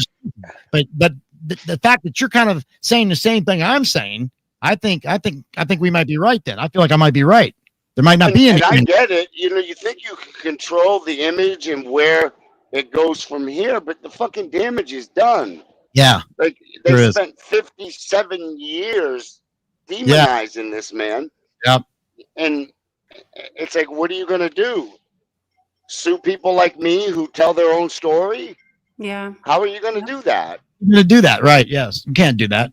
But the fact that you're kind of saying the same thing I'm saying, I think we might be right then. I feel like I might be right. There might not be any. And I get it. You think you can control the image and where it goes from here, but the fucking damage is done. Yeah. Like they spent 57 years demonizing this man. Yep. And it's like, what are you going to do? Sue people like me who tell their own story? Yeah. How are you going to do that? You're going to do that, right? Yes. You can't do that.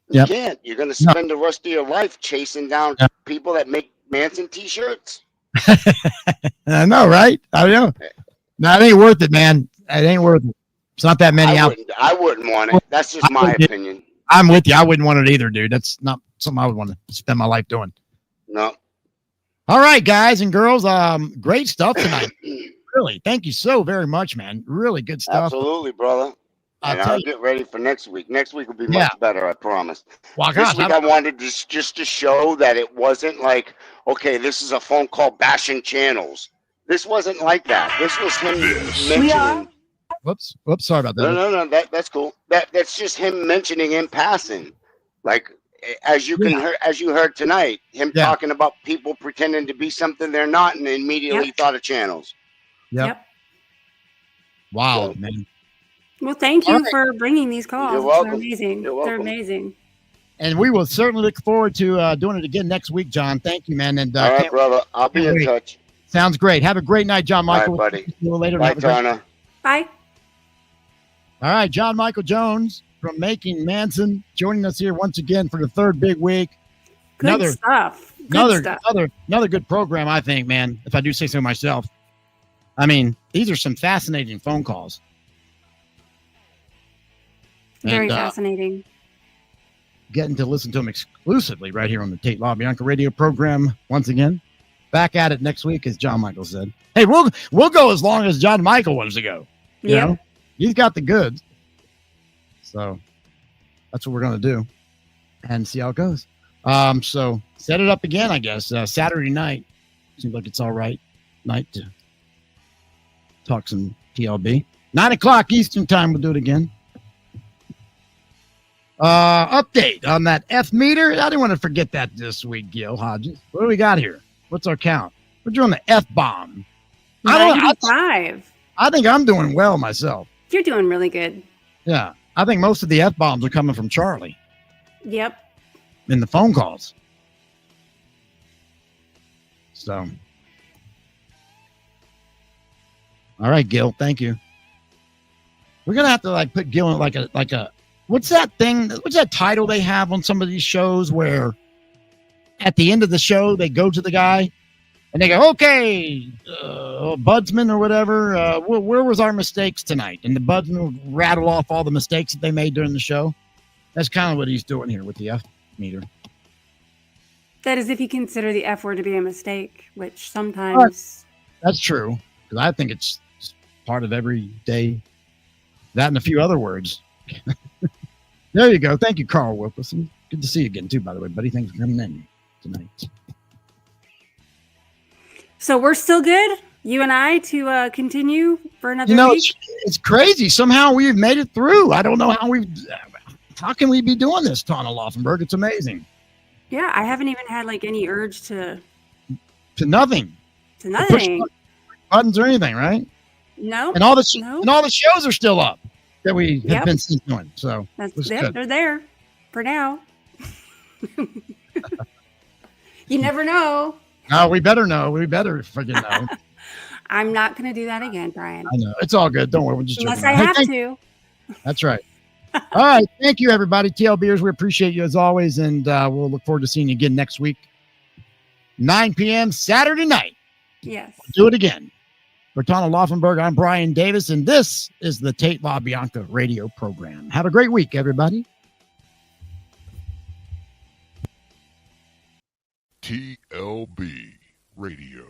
You can't. You're going to spend the rest of your life chasing down people that make Manson T-shirts. I know, right? I know. No, it ain't worth it, man. It ain't worth it. It's not that many out. I wouldn't want it. That's just my opinion. I'm with you. I wouldn't want it either, dude. That's not something I would want to spend my life doing. No. All right, guys and girls. Great stuff tonight. Really. Thank you so very much, man. Really good stuff. Absolutely, brother. And I'll get ready for next week. Next week will be much better, I promise. Well, this week I wanted just to show that it wasn't like, okay, this is a phone call bashing channels. This wasn't like that. This was him mentioning. Whoops. Sorry about that. No. That's cool. That's just him mentioning in passing, like as you heard tonight, him talking about people pretending to be something they're not, and immediately thought of channels. Yep. Wow, man. Well, thank you for bringing these calls. You're welcome. They're amazing. You're welcome. They're amazing. And we will certainly look forward to doing it again next week, John. Thank you, man. And all right, brother. I'll be in touch. Sounds great. Have a great night, John Michael. All right, buddy. See you later. Bye, Tawna. Bye. All right, John Michael Jones from Making Manson joining us here once again for the third big week. Good stuff. Another good program, I think, man, if I do say so myself. I mean, these are some fascinating phone calls. Very fascinating. Getting to listen to them exclusively right here on the Tate LaBianca radio program once again. Back at it next week, as John Michael said. Hey, we'll go as long as John Michael wants to go. You know? He's got the goods. So that's what we're going to do and see how it goes. So set it up again, I guess. Saturday night. Seems like it's all right night to talk some TLB. 9:00 Eastern time. We'll do it again. Update on that F meter. I didn't want to forget that this week, Gil Hodges. What do we got here? What's our count? We're doing the F bomb. 95. I think I'm doing well myself. You're doing really good. Yeah. I think most of the F bombs are coming from Charlie. Yep. In the phone calls. So. All right, Gil. Thank you. We're going to have to put Gil in like a, what's that thing? What's that title they have on some of these shows where at the end of the show, they go to the guy and they go, okay, Budsman or whatever, where was our mistakes tonight? And the Budsman will rattle off all the mistakes that they made during the show. That's kind of what he's doing here with the F meter. That is if you consider the F word to be a mistake, which sometimes... That's true, because I think it's part of every day. That and a few other words. There you go. Thank you, Carl Wilkerson. Good to see you again, too, by the way, buddy. Thanks for coming in tonight. So we're still good, you and I, to continue for another week? It's crazy. Somehow we've made it through. I don't know how can we be doing this, Tawna Laufenberg? It's amazing. Yeah, I haven't even had any urge to nothing. To nothing. Push buttons or anything, right? No. And all the shows are still up that we have been doing. So that's it. They're there for now. You never know. No, we better know. We better freaking know. I'm not going to do that again, Brian. I know. It's all good. Don't worry. We're just unless I have to. That's right. All right. Thank you, everybody. TLBers, we appreciate you as always. And we'll look forward to seeing you again next week. 9 p.m. Saturday night. Yes. We'll do it again. For Tawna Laufenberg, I'm Brian Davis, and this is the Tate LaBianca radio program. Have a great week, everybody. TLB Radio.